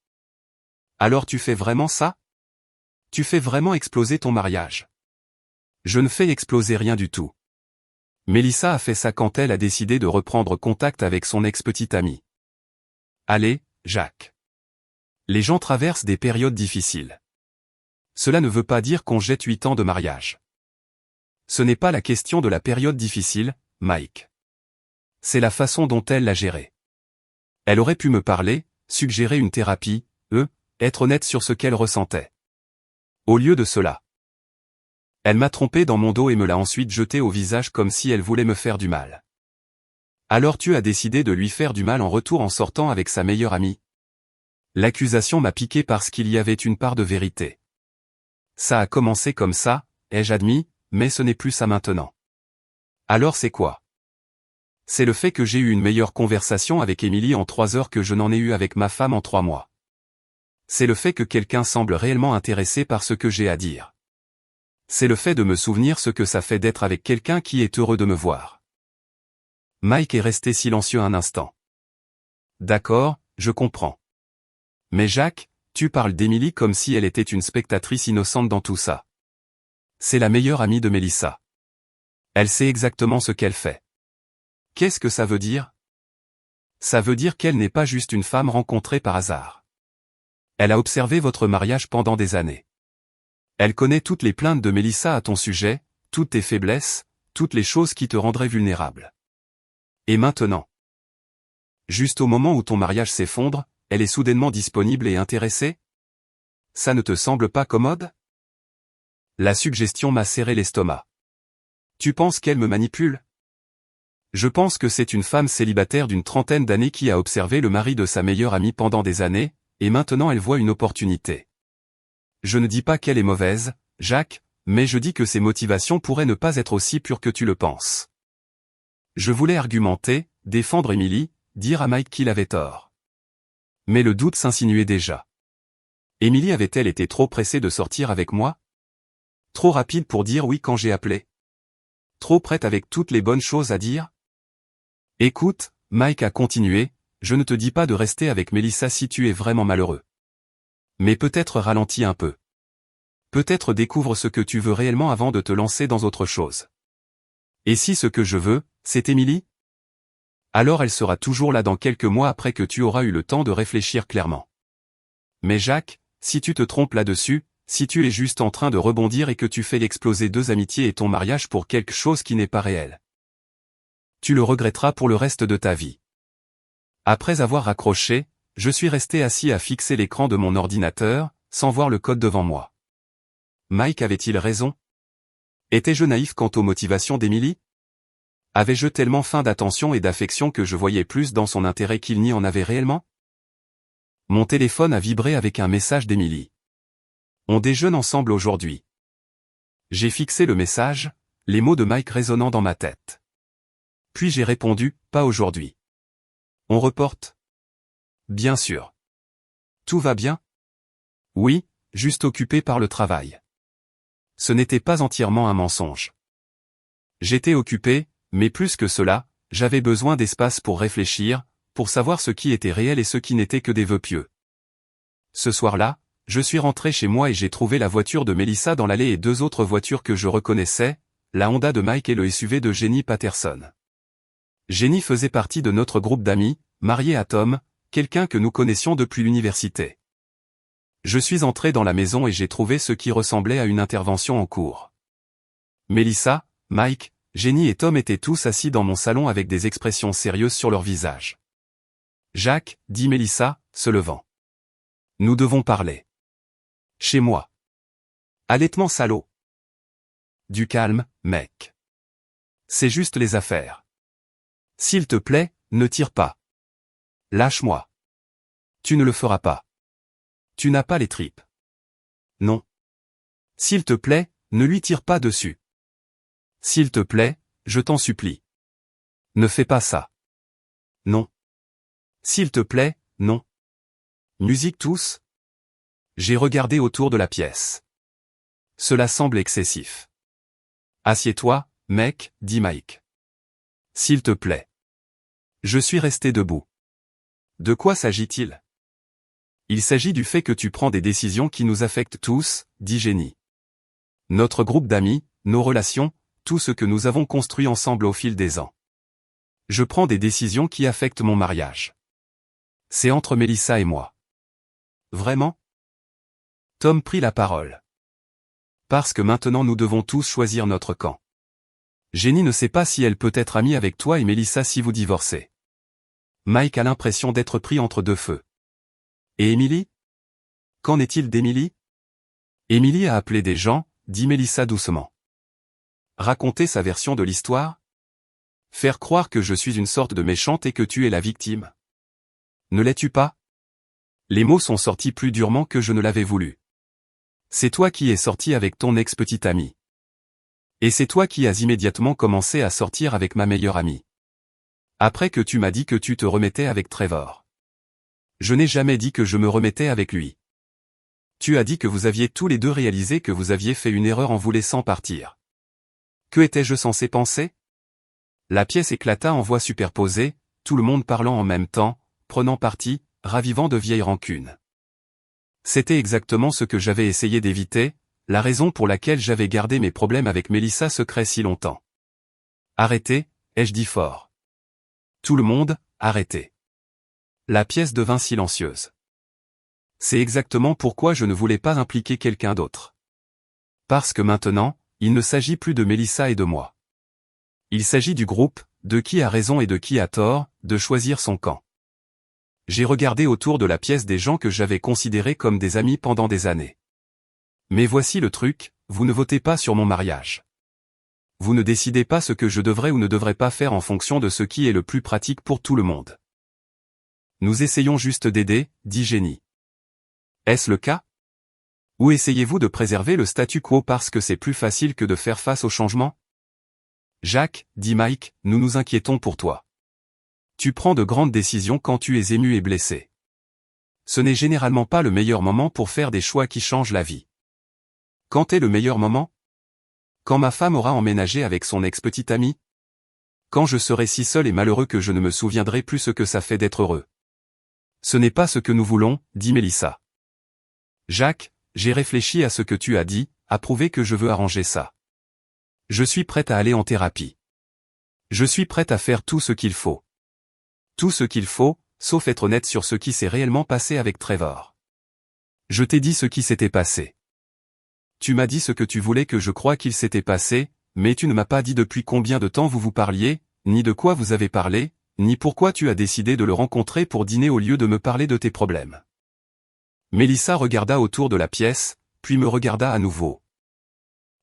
Alors tu fais vraiment ça? Tu fais vraiment exploser ton mariage? Je ne fais exploser rien du tout. Melissa a fait ça quand elle a décidé de reprendre contact avec son ex-petite amie. Allez, Jacques. Les gens traversent des périodes difficiles. Cela ne veut pas dire qu'on jette 8 ans de mariage. Ce n'est pas la question de la période difficile, Mike. C'est la façon dont elle l'a gérée. Elle aurait pu me parler, suggérer une thérapie, être honnête sur ce qu'elle ressentait. Au lieu de cela, elle m'a trompé dans mon dos et me l'a ensuite jeté au visage comme si elle voulait me faire du mal. Alors tu as décidé de lui faire du mal en retour en sortant avec sa meilleure amie. L'accusation m'a piqué parce qu'il y avait une part de vérité. Ça a commencé comme ça, ai-je admis, mais ce n'est plus ça maintenant. Alors c'est quoi? C'est le fait que j'ai eu une meilleure conversation avec Emily en 3 heures que je n'en ai eu avec ma femme en 3 mois. C'est le fait que quelqu'un semble réellement intéressé par ce que j'ai à dire. C'est le fait de me souvenir ce que ça fait d'être avec quelqu'un qui est heureux de me voir. Mike est resté silencieux un instant. D'accord, je comprends. Mais Jacques, tu parles d'Emily comme si elle était une spectatrice innocente dans tout ça. C'est la meilleure amie de Melissa. Elle sait exactement ce qu'elle fait. Qu'est-ce que ça veut dire? Ça veut dire qu'elle n'est pas juste une femme rencontrée par hasard. Elle a observé votre mariage pendant des années. Elle connaît toutes les plaintes de Melissa à ton sujet, toutes tes faiblesses, toutes les choses qui te rendraient vulnérable. Et maintenant, juste au moment où ton mariage s'effondre, elle est soudainement disponible et intéressée? Ça ne te semble pas commode? La suggestion m'a serré l'estomac. Tu penses qu'elle me manipule? Je pense que c'est une femme célibataire d'une trentaine d'années qui a observé le mari de sa meilleure amie pendant des années, et maintenant elle voit une opportunité. Je ne dis pas qu'elle est mauvaise, Jacques, mais je dis que ses motivations pourraient ne pas être aussi pures que tu le penses. Je voulais argumenter, défendre Emily, dire à Mike qu'il avait tort. Mais le doute s'insinuait déjà. Emily avait-elle été trop pressée de sortir avec moi? Trop rapide pour dire oui quand j'ai appelé? Trop prête avec toutes les bonnes choses à dire? Écoute, Mike a continué, je ne te dis pas de rester avec Melissa si tu es vraiment malheureux. Mais peut-être ralentis un peu. Peut-être découvre ce que tu veux réellement avant de te lancer dans autre chose. Et si ce que je veux, c'est Emily? Alors elle sera toujours là dans quelques mois après que tu auras eu le temps de réfléchir clairement. Mais Jacques, si tu te trompes là-dessus, si tu es juste en train de rebondir et que tu fais exploser 2 amitiés et ton mariage pour quelque chose qui n'est pas réel, tu le regretteras pour le reste de ta vie. Après avoir raccroché, je suis resté assis à fixer l'écran de mon ordinateur, sans voir le code devant moi. Mike avait-il raison? Étais-je naïf quant aux motivations d'Emily? Avais-je tellement faim d'attention et d'affection que je voyais plus dans son intérêt qu'il n'y en avait réellement? Mon téléphone a vibré avec un message d'Emily. On déjeune ensemble aujourd'hui. J'ai fixé le message, les mots de Mike résonnant dans ma tête. Puis j'ai répondu, pas aujourd'hui. On reporte? Bien sûr. Tout va bien? Oui, juste occupé par le travail. Ce n'était pas entièrement un mensonge. J'étais occupé, mais plus que cela, j'avais besoin d'espace pour réfléchir, pour savoir ce qui était réel et ce qui n'était que des vœux pieux. Ce soir-là, je suis rentré chez moi et j'ai trouvé la voiture de Melissa dans l'allée et 2 autres voitures que je reconnaissais, la Honda de Mike et le SUV de Jenny Patterson. Jenny faisait partie de notre groupe d'amis, mariée à Tom, quelqu'un que nous connaissions depuis l'université. Je suis entré dans la maison et j'ai trouvé ce qui ressemblait à une intervention en cours. Melissa, Mike, Jenny et Tom étaient tous assis dans mon salon avec des expressions sérieuses sur leurs visages. Jacques, dit Melissa, se levant. Nous devons parler. Chez moi. Allaitement salaud. Du calme, mec. C'est juste les affaires. S'il te plaît, ne tire pas. Lâche-moi. Tu ne le feras pas. Tu n'as pas les tripes. Non. S'il te plaît, ne lui tire pas dessus. S'il te plaît, je t'en supplie. Ne fais pas ça. Non. S'il te plaît, non. Musique tous. J'ai regardé autour de la pièce. Cela semble excessif. Assieds-toi, mec, dit Mike. S'il te plaît. Je suis resté debout. De quoi s'agit-il? Il s'agit du fait que tu prends des décisions qui nous affectent tous, dit Jenny. Notre groupe d'amis, nos relations, tout ce que nous avons construit ensemble au fil des ans. Je prends des décisions qui affectent mon mariage. C'est entre Melissa et moi. Vraiment? Tom prit la parole. Parce que maintenant nous devons tous choisir notre camp. Jenny ne sait pas si elle peut être amie avec toi et Melissa si vous divorcez. Mike a l'impression d'être pris entre deux feux. Et Emily? Qu'en est-il d'Emily? Emily a appelé des gens, dit Melissa doucement. Raconter sa version de l'histoire? Faire croire que je suis une sorte de méchante et que tu es la victime. Ne l'es-tu pas? Les mots sont sortis plus durement que je ne l'avais voulu. C'est toi qui es sorti avec ton ex-petite amie. Et c'est toi qui as immédiatement commencé à sortir avec ma meilleure amie. Après que tu m'as dit que tu te remettais avec Trevor. Je n'ai jamais dit que je me remettais avec lui. Tu as dit que vous aviez tous les deux réalisé que vous aviez fait une erreur en vous laissant partir. Que étais-je censé penser? La pièce éclata en voix superposée, tout le monde parlant en même temps, prenant parti, ravivant de vieilles rancunes. C'était exactement ce que j'avais essayé d'éviter, la raison pour laquelle j'avais gardé mes problèmes avec Melissa secrets si longtemps. Arrêtez, ai-je dit fort. Tout le monde, arrêtez. La pièce devint silencieuse. C'est exactement pourquoi je ne voulais pas impliquer quelqu'un d'autre. Parce que maintenant, il ne s'agit plus de Melissa et de moi. Il s'agit du groupe, de qui a raison et de qui a tort, de choisir son camp. J'ai regardé autour de la pièce des gens que j'avais considérés comme des amis pendant des années. Mais voici le truc, vous ne votez pas sur mon mariage. Vous ne décidez pas ce que je devrais ou ne devrais pas faire en fonction de ce qui est le plus pratique pour tout le monde. Nous essayons juste d'aider, dit Jenny. Est-ce le cas? Ou essayez-vous de préserver le statu quo parce que c'est plus facile que de faire face au changement? Jacques, dit Mike, nous nous inquiétons pour toi. Tu prends de grandes décisions quand tu es ému et blessé. Ce n'est généralement pas le meilleur moment pour faire des choix qui changent la vie. Quand est le meilleur moment? Quand ma femme aura emménagé avec son ex-petite amie? Quand je serai si seul et malheureux que je ne me souviendrai plus ce que ça fait d'être heureux. Ce n'est pas ce que nous voulons, dit Melissa. Jacques, j'ai réfléchi à ce que tu as dit, à prouver que je veux arranger ça. Je suis prête à aller en thérapie. Je suis prête à faire tout ce qu'il faut. Tout ce qu'il faut, sauf être honnête sur ce qui s'est réellement passé avec Trevor. Je t'ai dit ce qui s'était passé. Tu m'as dit ce que tu voulais que je croie qu'il s'était passé, mais tu ne m'as pas dit depuis combien de temps vous vous parliez, ni de quoi vous avez parlé, ni pourquoi tu as décidé de le rencontrer pour dîner au lieu de me parler de tes problèmes. Melissa regarda autour de la pièce, puis me regarda à nouveau.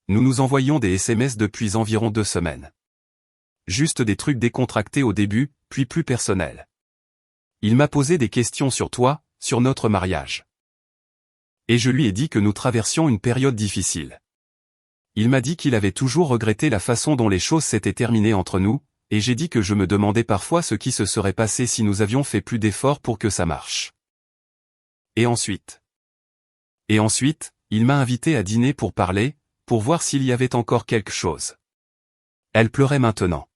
Nous nous envoyions des SMS depuis environ 2 semaines. Juste des trucs décontractés au début, puis plus personnels. Il m'a posé des questions sur toi, sur notre mariage. Et je lui ai dit que nous traversions une période difficile. Il m'a dit qu'il avait toujours regretté la façon dont les choses s'étaient terminées entre nous, et j'ai dit que je me demandais parfois ce qui se serait passé si nous avions fait plus d'efforts pour que ça marche. Et ensuite, il m'a invité à dîner pour parler, pour voir s'il y avait encore quelque chose. Elle pleurait maintenant.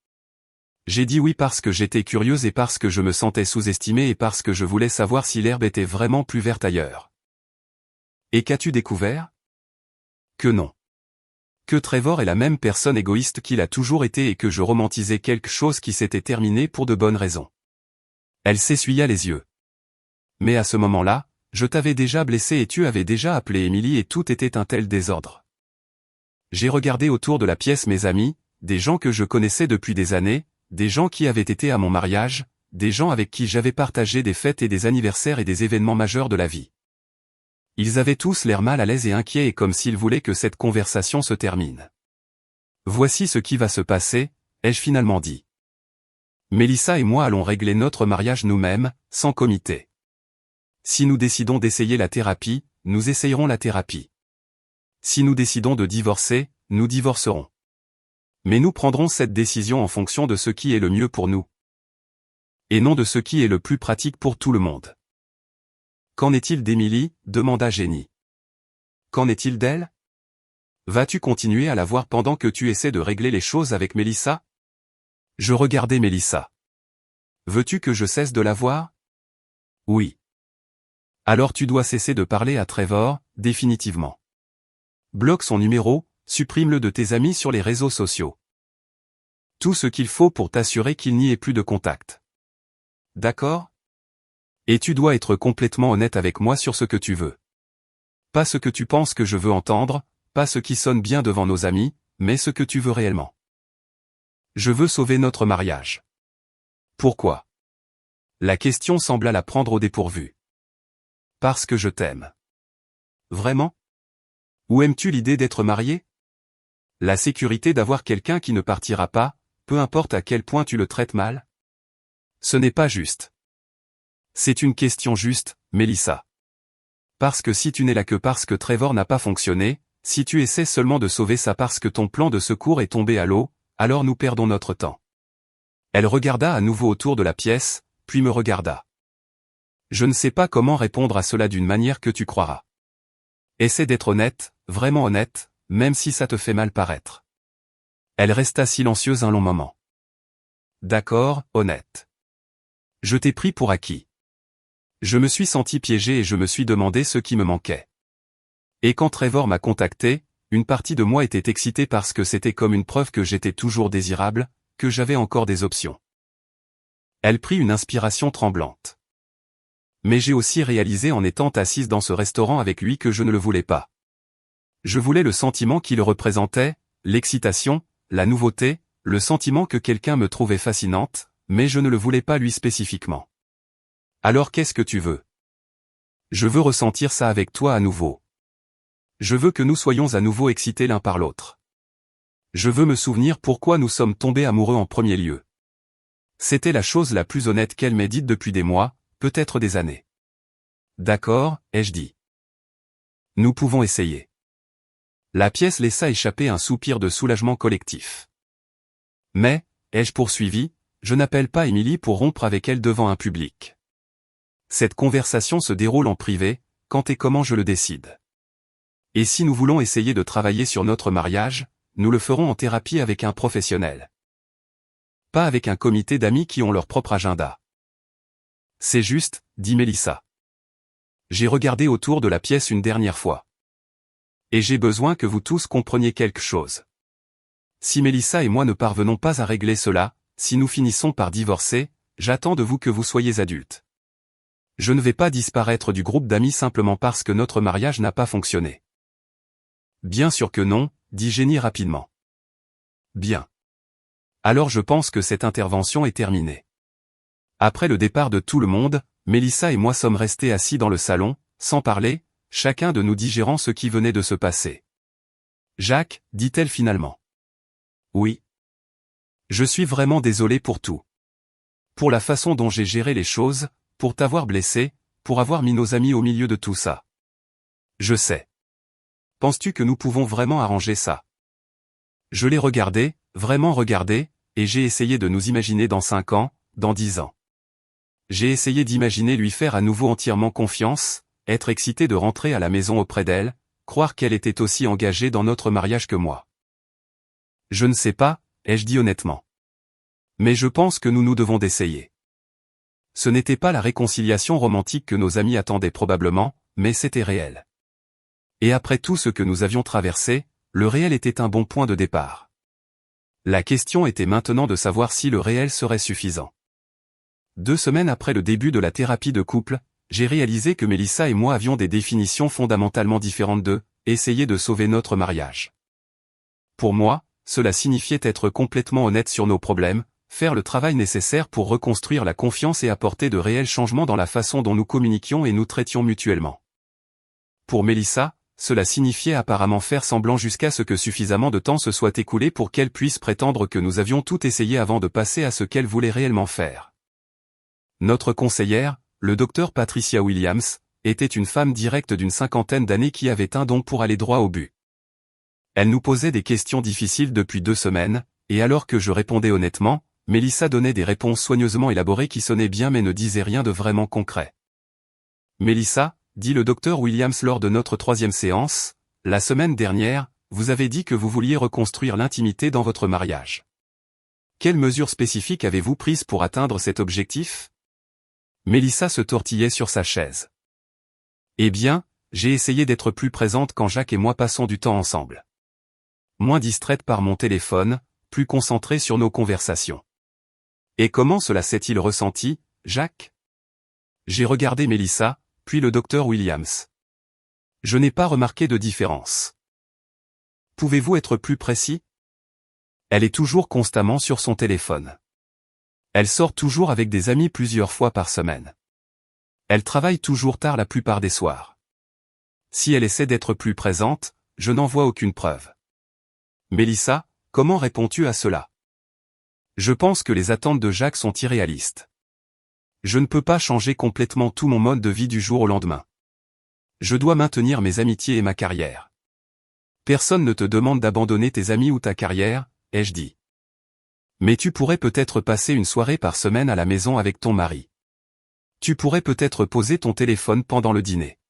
J'ai dit oui parce que j'étais curieuse et parce que je me sentais sous-estimée et parce que je voulais savoir si l'herbe était vraiment plus verte ailleurs. Et qu'as-tu découvert? Que non. Que Trevor est la même personne égoïste qu'il a toujours été et que je romantisais quelque chose qui s'était terminé pour de bonnes raisons. Elle s'essuya les yeux. Mais à ce moment-là, je t'avais déjà blessé et tu avais déjà appelé Emily et tout était un tel désordre. J'ai regardé autour de la pièce mes amis, des gens que je connaissais depuis des années, des gens qui avaient été à mon mariage, des gens avec qui j'avais partagé des fêtes et des anniversaires et des événements majeurs de la vie. Ils avaient tous l'air mal à l'aise et inquiets et comme s'ils voulaient que cette conversation se termine. Voici ce qui va se passer, ai-je finalement dit. Melissa et moi allons régler notre mariage nous-mêmes, sans comité. Si nous décidons d'essayer la thérapie, nous essayerons la thérapie. Si nous décidons de divorcer, nous divorcerons. Mais nous prendrons cette décision en fonction de ce qui est le mieux pour nous. Et non de ce qui est le plus pratique pour tout le monde. Qu'en est-il d'Émilie, demanda Jenny. Qu'en est-il d'elle? Vas-tu continuer à la voir pendant que tu essaies de régler les choses avec Mélissa? Je regardais Mélissa. Veux-tu que je cesse de la voir? Oui. Alors tu dois cesser de parler à Trevor, définitivement. Bloque son numéro, supprime-le de tes amis sur les réseaux sociaux. Tout ce qu'il faut pour t'assurer qu'il n'y ait plus de contact. D'accord? Et tu dois être complètement honnête avec moi sur ce que tu veux. Pas ce que tu penses que je veux entendre, pas ce qui sonne bien devant nos amis, mais ce que tu veux réellement. Je veux sauver notre mariage. Pourquoi? La question sembla la prendre au dépourvu. Parce que je t'aime. Vraiment? Ou aimes-tu l'idée d'être marié? La sécurité d'avoir quelqu'un qui ne partira pas, peu importe à quel point tu le traites mal? Ce n'est pas juste. C'est une question juste, Mélissa. Parce que si tu n'es là que parce que Trevor n'a pas fonctionné, si tu essaies seulement de sauver ça parce que ton plan de secours est tombé à l'eau, alors nous perdons notre temps. Elle regarda à nouveau autour de la pièce, puis me regarda. Je ne sais pas comment répondre à cela d'une manière que tu croiras. Essaie d'être honnête, vraiment honnête, même si ça te fait mal paraître. Elle resta silencieuse un long moment. D'accord, honnête. Je t'ai pris pour acquis. Je me suis senti piégé et je me suis demandé ce qui me manquait. Et quand Trevor m'a contacté, une partie de moi était excitée parce que c'était comme une preuve que j'étais toujours désirable, que j'avais encore des options. Elle prit une inspiration tremblante. Mais j'ai aussi réalisé en étant assise dans ce restaurant avec lui que je ne le voulais pas. Je voulais le sentiment qu'il représentait, l'excitation, la nouveauté, le sentiment que quelqu'un me trouvait fascinante, mais je ne le voulais pas lui spécifiquement. Alors qu'est-ce que tu veux? Je veux ressentir ça avec toi à nouveau. Je veux que nous soyons à nouveau excités l'un par l'autre. Je veux me souvenir pourquoi nous sommes tombés amoureux en premier lieu. C'était la chose la plus honnête qu'elle m'ait dite depuis des mois, peut-être des années. D'accord, ai-je dit. Nous pouvons essayer. La pièce laissa échapper un soupir de soulagement collectif. Mais, ai-je poursuivi, je n'appelle pas Émilie pour rompre avec elle devant un public. Cette conversation se déroule en privé, quand et comment je le décide. Et si nous voulons essayer de travailler sur notre mariage, nous le ferons en thérapie avec un professionnel. Pas avec un comité d'amis qui ont leur propre agenda. C'est juste, dit Mélissa. J'ai regardé autour de la pièce une dernière fois. Et j'ai besoin que vous tous compreniez quelque chose. Si Mélissa et moi ne parvenons pas à régler cela, si nous finissons par divorcer, j'attends de vous que vous soyez adultes. Je ne vais pas disparaître du groupe d'amis simplement parce que notre mariage n'a pas fonctionné. Bien sûr que non, dit Jenny rapidement. Bien. Alors je pense que cette intervention est terminée. Après le départ de tout le monde, Mélissa et moi sommes restés assis dans le salon, sans parler, chacun de nous digérant ce qui venait de se passer. Jacques, dit-elle finalement. Oui. Je suis vraiment désolé pour tout. Pour la façon dont j'ai géré les choses, pour t'avoir blessé, pour avoir mis nos amis au milieu de tout ça. Je sais. Penses-tu que nous pouvons vraiment arranger ça? Je l'ai regardé, vraiment regardé, et j'ai essayé de nous imaginer dans 5 ans, dans 10 ans. J'ai essayé d'imaginer lui faire à nouveau entièrement confiance, être excité de rentrer à la maison auprès d'elle, croire qu'elle était aussi engagée dans notre mariage que moi. Je ne sais pas, ai-je dit honnêtement. Mais je pense que nous devons d'essayer. Ce n'était pas la réconciliation romantique que nos amis attendaient probablement, mais c'était réel. Et après tout ce que nous avions traversé, le réel était un bon point de départ. La question était maintenant de savoir si le réel serait suffisant. 2 semaines après le début de la thérapie de couple, j'ai réalisé que Mélissa et moi avions des définitions fondamentalement différentes de « essayer de sauver notre mariage ». Pour moi, cela signifiait être complètement honnête sur nos problèmes, faire le travail nécessaire pour reconstruire la confiance et apporter de réels changements dans la façon dont nous communiquions et nous traitions mutuellement. Pour Mélissa, cela signifiait apparemment faire semblant jusqu'à ce que suffisamment de temps se soit écoulé pour qu'elle puisse prétendre que nous avions tout essayé avant de passer à ce qu'elle voulait réellement faire. Notre conseillère, le docteur Patricia Williams, était une femme directe d'une 50aine d'années qui avait un don pour aller droit au but. Elle nous posait des questions difficiles depuis 2 semaines, et alors que je répondais honnêtement, Mélissa donnait des réponses soigneusement élaborées qui sonnaient bien mais ne disaient rien de vraiment concret. Mélissa, dit le docteur Williams lors de notre 3e séance, la semaine dernière, vous avez dit que vous vouliez reconstruire l'intimité dans votre mariage. Quelles mesures spécifiques avez-vous prises pour atteindre cet objectif? Mélissa se tortillait sur sa chaise. Eh bien, j'ai essayé d'être plus présente quand Jacques et moi passons du temps ensemble. Moins distraite par mon téléphone, plus concentrée sur nos conversations. Et comment cela s'est-il ressenti, Jacques? J'ai regardé Mélissa, puis le docteur Williams. Je n'ai pas remarqué de différence. Pouvez-vous être plus précis? Elle est toujours constamment sur son téléphone. Elle sort toujours avec des amis plusieurs fois par semaine. Elle travaille toujours tard la plupart des soirs. Si elle essaie d'être plus présente, je n'en vois aucune preuve. Mélissa, comment réponds-tu à cela? Je pense que les attentes de Jacques sont irréalistes. Je ne peux pas changer complètement tout mon mode de vie du jour au lendemain. Je dois maintenir mes amitiés et ma carrière. Personne ne te demande d'abandonner tes amis ou ta carrière, ai-je dit. Mais tu pourrais peut-être passer une soirée par semaine à la maison avec ton mari. Tu pourrais peut-être poser ton téléphone pendant le dîner.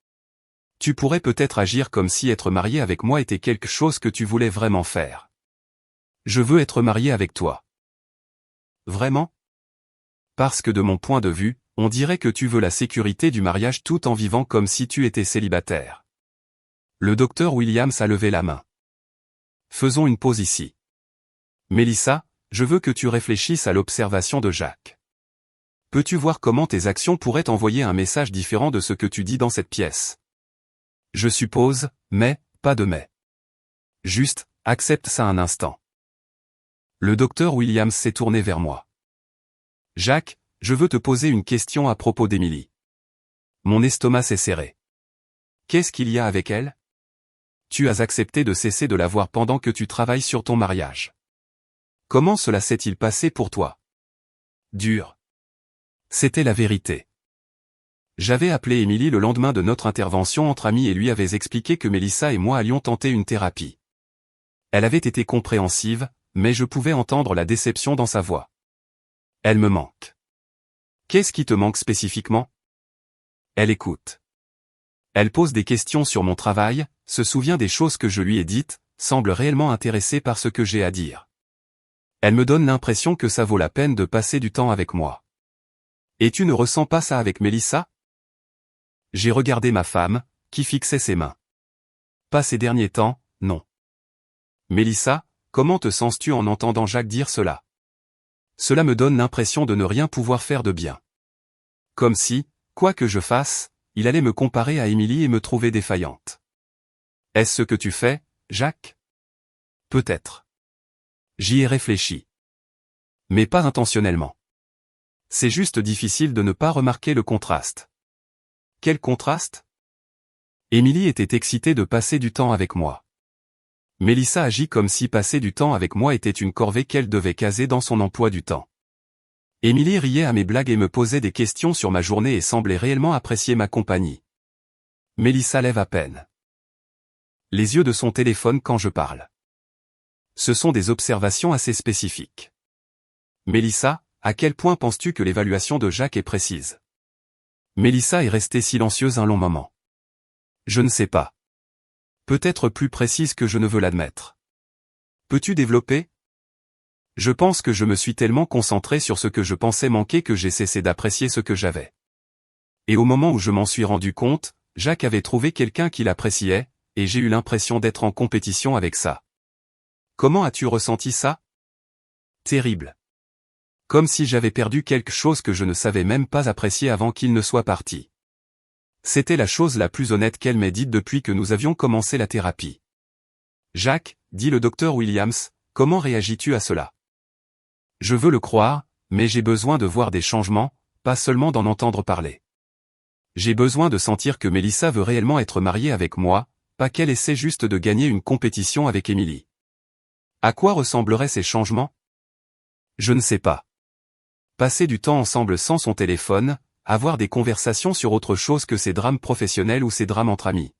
Tu pourrais peut-être agir comme si être marié avec moi était quelque chose que tu voulais vraiment faire. Je veux être marié avec toi. Vraiment? Parce que de mon point de vue, on dirait que tu veux la sécurité du mariage tout en vivant comme si tu étais célibataire. Le docteur Williams a levé la main. Faisons une pause ici. Mélissa, je veux que tu réfléchisses à l'observation de Jacques. Peux-tu voir comment tes actions pourraient envoyer un message différent de ce que tu dis dans cette pièce? Je suppose, mais, pas de mais. Juste, accepte ça un instant. Le docteur Williams s'est tourné vers moi. Jacques, je veux te poser une question à propos d'Émilie. Mon estomac s'est serré. Qu'est-ce qu'il y a avec elle? Tu as accepté de cesser de la voir pendant que tu travailles sur ton mariage. Comment cela s'est-il passé pour toi? Dur. C'était la vérité. J'avais appelé Émilie le lendemain de notre intervention entre amis et lui avais expliqué que Mélissa et moi allions tenter une thérapie. Elle avait été compréhensive, mais je pouvais entendre la déception dans sa voix. Elle me manque. Qu'est-ce qui te manque spécifiquement? Elle écoute. Elle pose des questions sur mon travail, se souvient des choses que je lui ai dites, semble réellement intéressée par ce que j'ai à dire. Elle me donne l'impression que ça vaut la peine de passer du temps avec moi. Et tu ne ressens pas ça avec Mélissa? J'ai regardé ma femme, qui fixait ses mains. Pas ces derniers temps, non. Mélissa, comment te sens-tu en entendant Jacques dire cela? Cela me donne l'impression de ne rien pouvoir faire de bien. Comme si, quoi que je fasse, il allait me comparer à Émilie et me trouver défaillante. Est-ce ce que tu fais, Jacques? Peut-être. J'y ai réfléchi. Mais pas intentionnellement. C'est juste difficile de ne pas remarquer le contraste. Quel contraste? Émilie était excitée de passer du temps avec moi. Mélissa agit comme si passer du temps avec moi était une corvée qu'elle devait caser dans son emploi du temps. Émilie riait à mes blagues et me posait des questions sur ma journée et semblait réellement apprécier ma compagnie. Mélissa lève à peine les yeux de son téléphone quand je parle. Ce sont des observations assez spécifiques. Mélissa, à quel point penses-tu que l'évaluation de Jacques est précise? Mélissa est restée silencieuse un long moment. Je ne sais pas. Peut-être plus précise que je ne veux l'admettre. Peux-tu développer? Je pense que je me suis tellement concentré sur ce que je pensais manquer que j'ai cessé d'apprécier ce que j'avais. Et au moment où je m'en suis rendu compte, Jacques avait trouvé quelqu'un qui l'appréciait, et j'ai eu l'impression d'être en compétition avec ça. Comment as-tu ressenti ça? Terrible. Comme si j'avais perdu quelque chose que je ne savais même pas apprécier avant qu'il ne soit parti. C'était la chose la plus honnête qu'elle m'ait dite depuis que nous avions commencé la thérapie. Jacques, dit le docteur Williams, comment réagis-tu à cela? Je veux le croire, mais j'ai besoin de voir des changements, pas seulement d'en entendre parler. J'ai besoin de sentir que Mélissa veut réellement être mariée avec moi, pas qu'elle essaie juste de gagner une compétition avec Émilie. À quoi ressembleraient ces changements? Je ne sais pas. Passer du temps ensemble sans son téléphone, avoir des conversations sur autre chose que ses drames professionnels ou ses drames entre amis.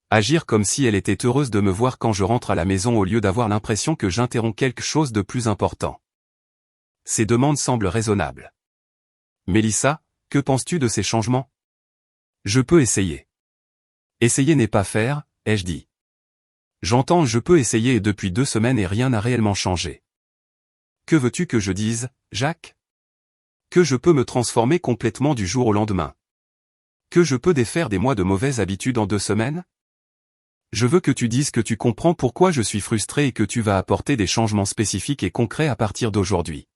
Agir comme si elle était heureuse de me voir quand je rentre à la maison au lieu d'avoir l'impression que j'interromps quelque chose de plus important. Ces demandes semblent raisonnables. Mélissa, que penses-tu de ces changements? Je peux essayer. Essayer n'est pas faire, ai-je dit. J'entends je peux essayer et depuis 2 semaines et rien n'a réellement changé. Que veux-tu que je dise, Jacques? Que je peux me transformer complètement du jour au lendemain. Que je peux défaire des mois de mauvaises habitudes en 2 semaines? Je veux que tu dises que tu comprends pourquoi je suis frustré et que tu vas apporter des changements spécifiques et concrets à partir d'aujourd'hui.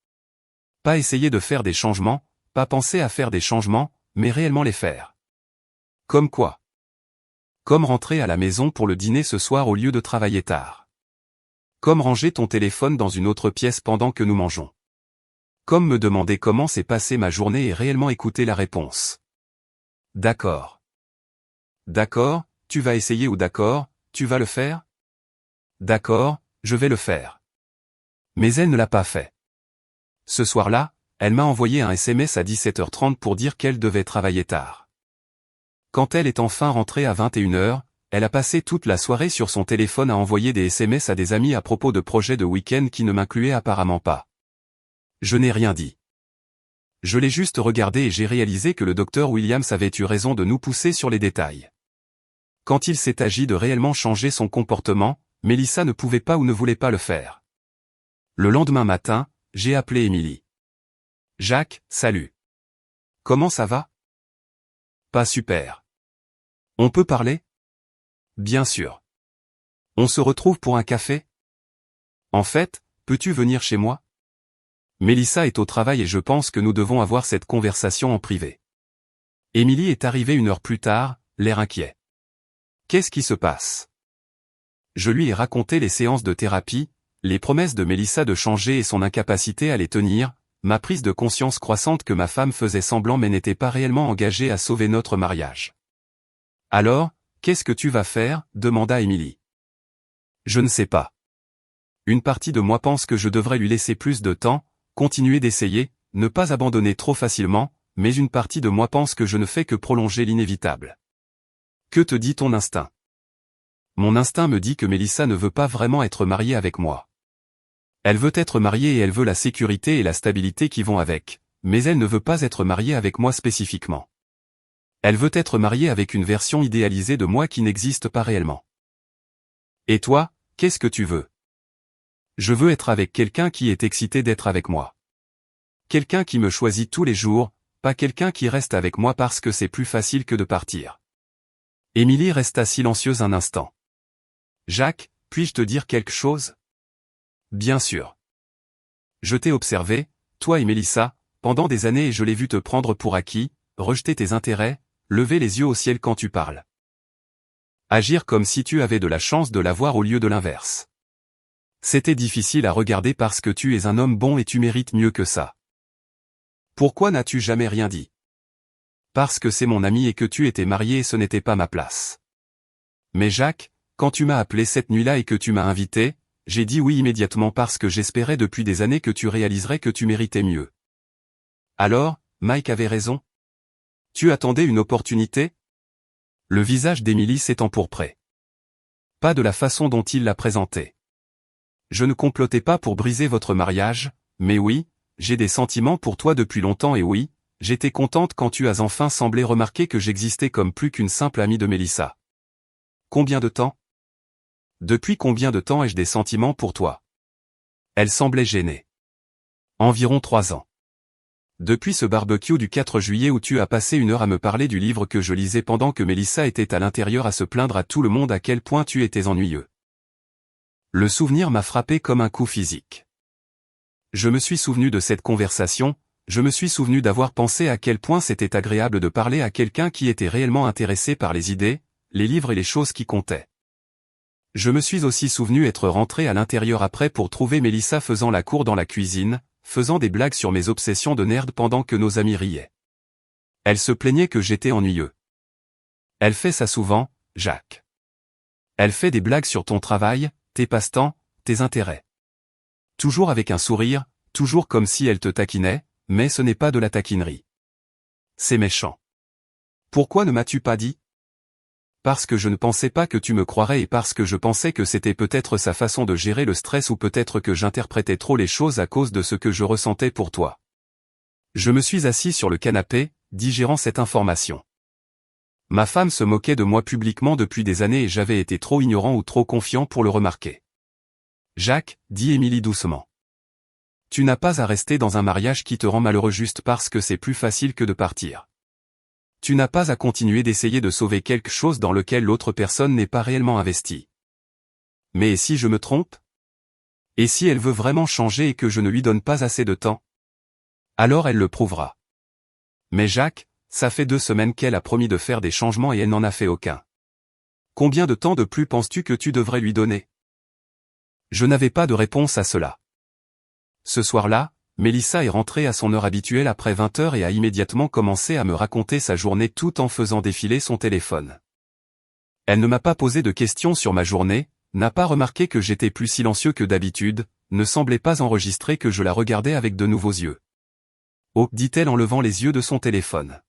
Pas essayer de faire des changements, pas penser à faire des changements, mais réellement les faire. Comme quoi? Comme rentrer à la maison pour le dîner ce soir au lieu de travailler tard. Comme ranger ton téléphone dans une autre pièce pendant que nous mangeons. Comme me demander comment s'est passée ma journée et réellement écouter la réponse. D'accord. D'accord, tu vas essayer ou d'accord, tu vas le faire? D'accord, je vais le faire. Mais elle ne l'a pas fait. Ce soir-là, elle m'a envoyé un SMS à 17h30 pour dire qu'elle devait travailler tard. Quand elle est enfin rentrée à 21h, elle a passé toute la soirée sur son téléphone à envoyer des SMS à des amis à propos de projets de week-end qui ne m'incluaient apparemment pas. Je n'ai rien dit. Je l'ai juste regardé et j'ai réalisé que le docteur Williams avait eu raison de nous pousser sur les détails. Quand il s'est agi de réellement changer son comportement, Mélissa ne pouvait pas ou ne voulait pas le faire. Le lendemain matin, j'ai appelé Émilie. Jacques, salut. Comment ça va? Pas super. On peut parler? Bien sûr. On se retrouve pour un café? En fait, peux-tu venir chez moi? Mélissa est au travail et je pense que nous devons avoir cette conversation en privé. Émilie est arrivée 1 heure plus tard, l'air inquiet. Qu'est-ce qui se passe? Je lui ai raconté les séances de thérapie, les promesses de Mélissa de changer et son incapacité à les tenir, ma prise de conscience croissante que ma femme faisait semblant mais n'était pas réellement engagée à sauver notre mariage. Alors, qu'est-ce que tu vas faire? Demanda Émilie. Je ne sais pas. Une partie de moi pense que je devrais lui laisser plus de temps, continuer d'essayer, ne pas abandonner trop facilement, mais une partie de moi pense que je ne fais que prolonger l'inévitable. Que te dit ton instinct? Mon instinct me dit que Mélissa ne veut pas vraiment être mariée avec moi. Elle veut être mariée et elle veut la sécurité et la stabilité qui vont avec, mais elle ne veut pas être mariée avec moi spécifiquement. Elle veut être mariée avec une version idéalisée de moi qui n'existe pas réellement. Et toi, qu'est-ce que tu veux? Je veux être avec quelqu'un qui est excité d'être avec moi. Quelqu'un qui me choisit tous les jours, pas quelqu'un qui reste avec moi parce que c'est plus facile que de partir. Émilie resta silencieuse un instant. Jacques, puis-je te dire quelque chose? Bien sûr. Je t'ai observé, toi et Mélissa, pendant des années et je l'ai vu te prendre pour acquis, rejeter tes intérêts, lever les yeux au ciel quand tu parles. Agir comme si tu avais de la chance de l'avoir au lieu de l'inverse. C'était difficile à regarder parce que tu es un homme bon et tu mérites mieux que ça. Pourquoi n'as-tu jamais rien dit? Parce que c'est mon ami et que tu étais marié et ce n'était pas ma place. Mais Jacques, quand tu m'as appelé cette nuit-là et que tu m'as invité, j'ai dit oui immédiatement parce que j'espérais depuis des années que tu réaliserais que tu méritais mieux. Alors, Mike avait raison? Tu attendais une opportunité? Le visage d'Émilie s'est empourpré. Pas de la façon dont il l'a présenté. Je ne complotais pas pour briser votre mariage, mais oui, j'ai des sentiments pour toi depuis longtemps et oui, j'étais contente quand tu as enfin semblé remarquer que j'existais comme plus qu'une simple amie de Mélissa. Combien de temps? Depuis combien de temps ai-je des sentiments pour toi? Elle semblait gênée. Environ 3 ans. Depuis ce barbecue du 4 juillet où tu as passé 1 heure à me parler du livre que je lisais pendant que Mélissa était à l'intérieur à se plaindre à tout le monde à quel point tu étais ennuyeux. Le souvenir m'a frappé comme un coup physique. Je me suis souvenu de cette conversation, je me suis souvenu d'avoir pensé à quel point c'était agréable de parler à quelqu'un qui était réellement intéressé par les idées, les livres et les choses qui comptaient. Je me suis aussi souvenu être rentré à l'intérieur après pour trouver Mélissa faisant la cour dans la cuisine, faisant des blagues sur mes obsessions de nerd pendant que nos amis riaient. Elle se plaignait que j'étais ennuyeux. Elle fait ça souvent, Jacques. Elle fait des blagues sur ton travail, tes passe-temps, tes intérêts. Toujours avec un sourire, toujours comme si elle te taquinait, mais ce n'est pas de la taquinerie. C'est méchant. Pourquoi ne m'as-tu pas dit? Parce que je ne pensais pas que tu me croirais et parce que je pensais que c'était peut-être sa façon de gérer le stress ou peut-être que j'interprétais trop les choses à cause de ce que je ressentais pour toi. Je me suis assis sur le canapé, digérant cette information. Ma femme se moquait de moi publiquement depuis des années et j'avais été trop ignorant ou trop confiant pour le remarquer. Jacques, dit Émilie doucement. Tu n'as pas à rester dans un mariage qui te rend malheureux juste parce que c'est plus facile que de partir. Tu n'as pas à continuer d'essayer de sauver quelque chose dans lequel l'autre personne n'est pas réellement investie. Mais et si je me trompe? Et si elle veut vraiment changer et que je ne lui donne pas assez de temps? Alors elle le prouvera. Mais Jacques, ça fait 2 semaines qu'elle a promis de faire des changements et elle n'en a fait aucun. Combien de temps de plus penses-tu que tu devrais lui donner? Je n'avais pas de réponse à cela. Ce soir-là, Mélissa est rentrée à son heure habituelle après 20 heures et a immédiatement commencé à me raconter sa journée tout en faisant défiler son téléphone. Elle ne m'a pas posé de questions sur ma journée, n'a pas remarqué que j'étais plus silencieux que d'habitude, ne semblait pas enregistrer que je la regardais avec de nouveaux yeux. Oh, dit-elle en levant les yeux de son téléphone.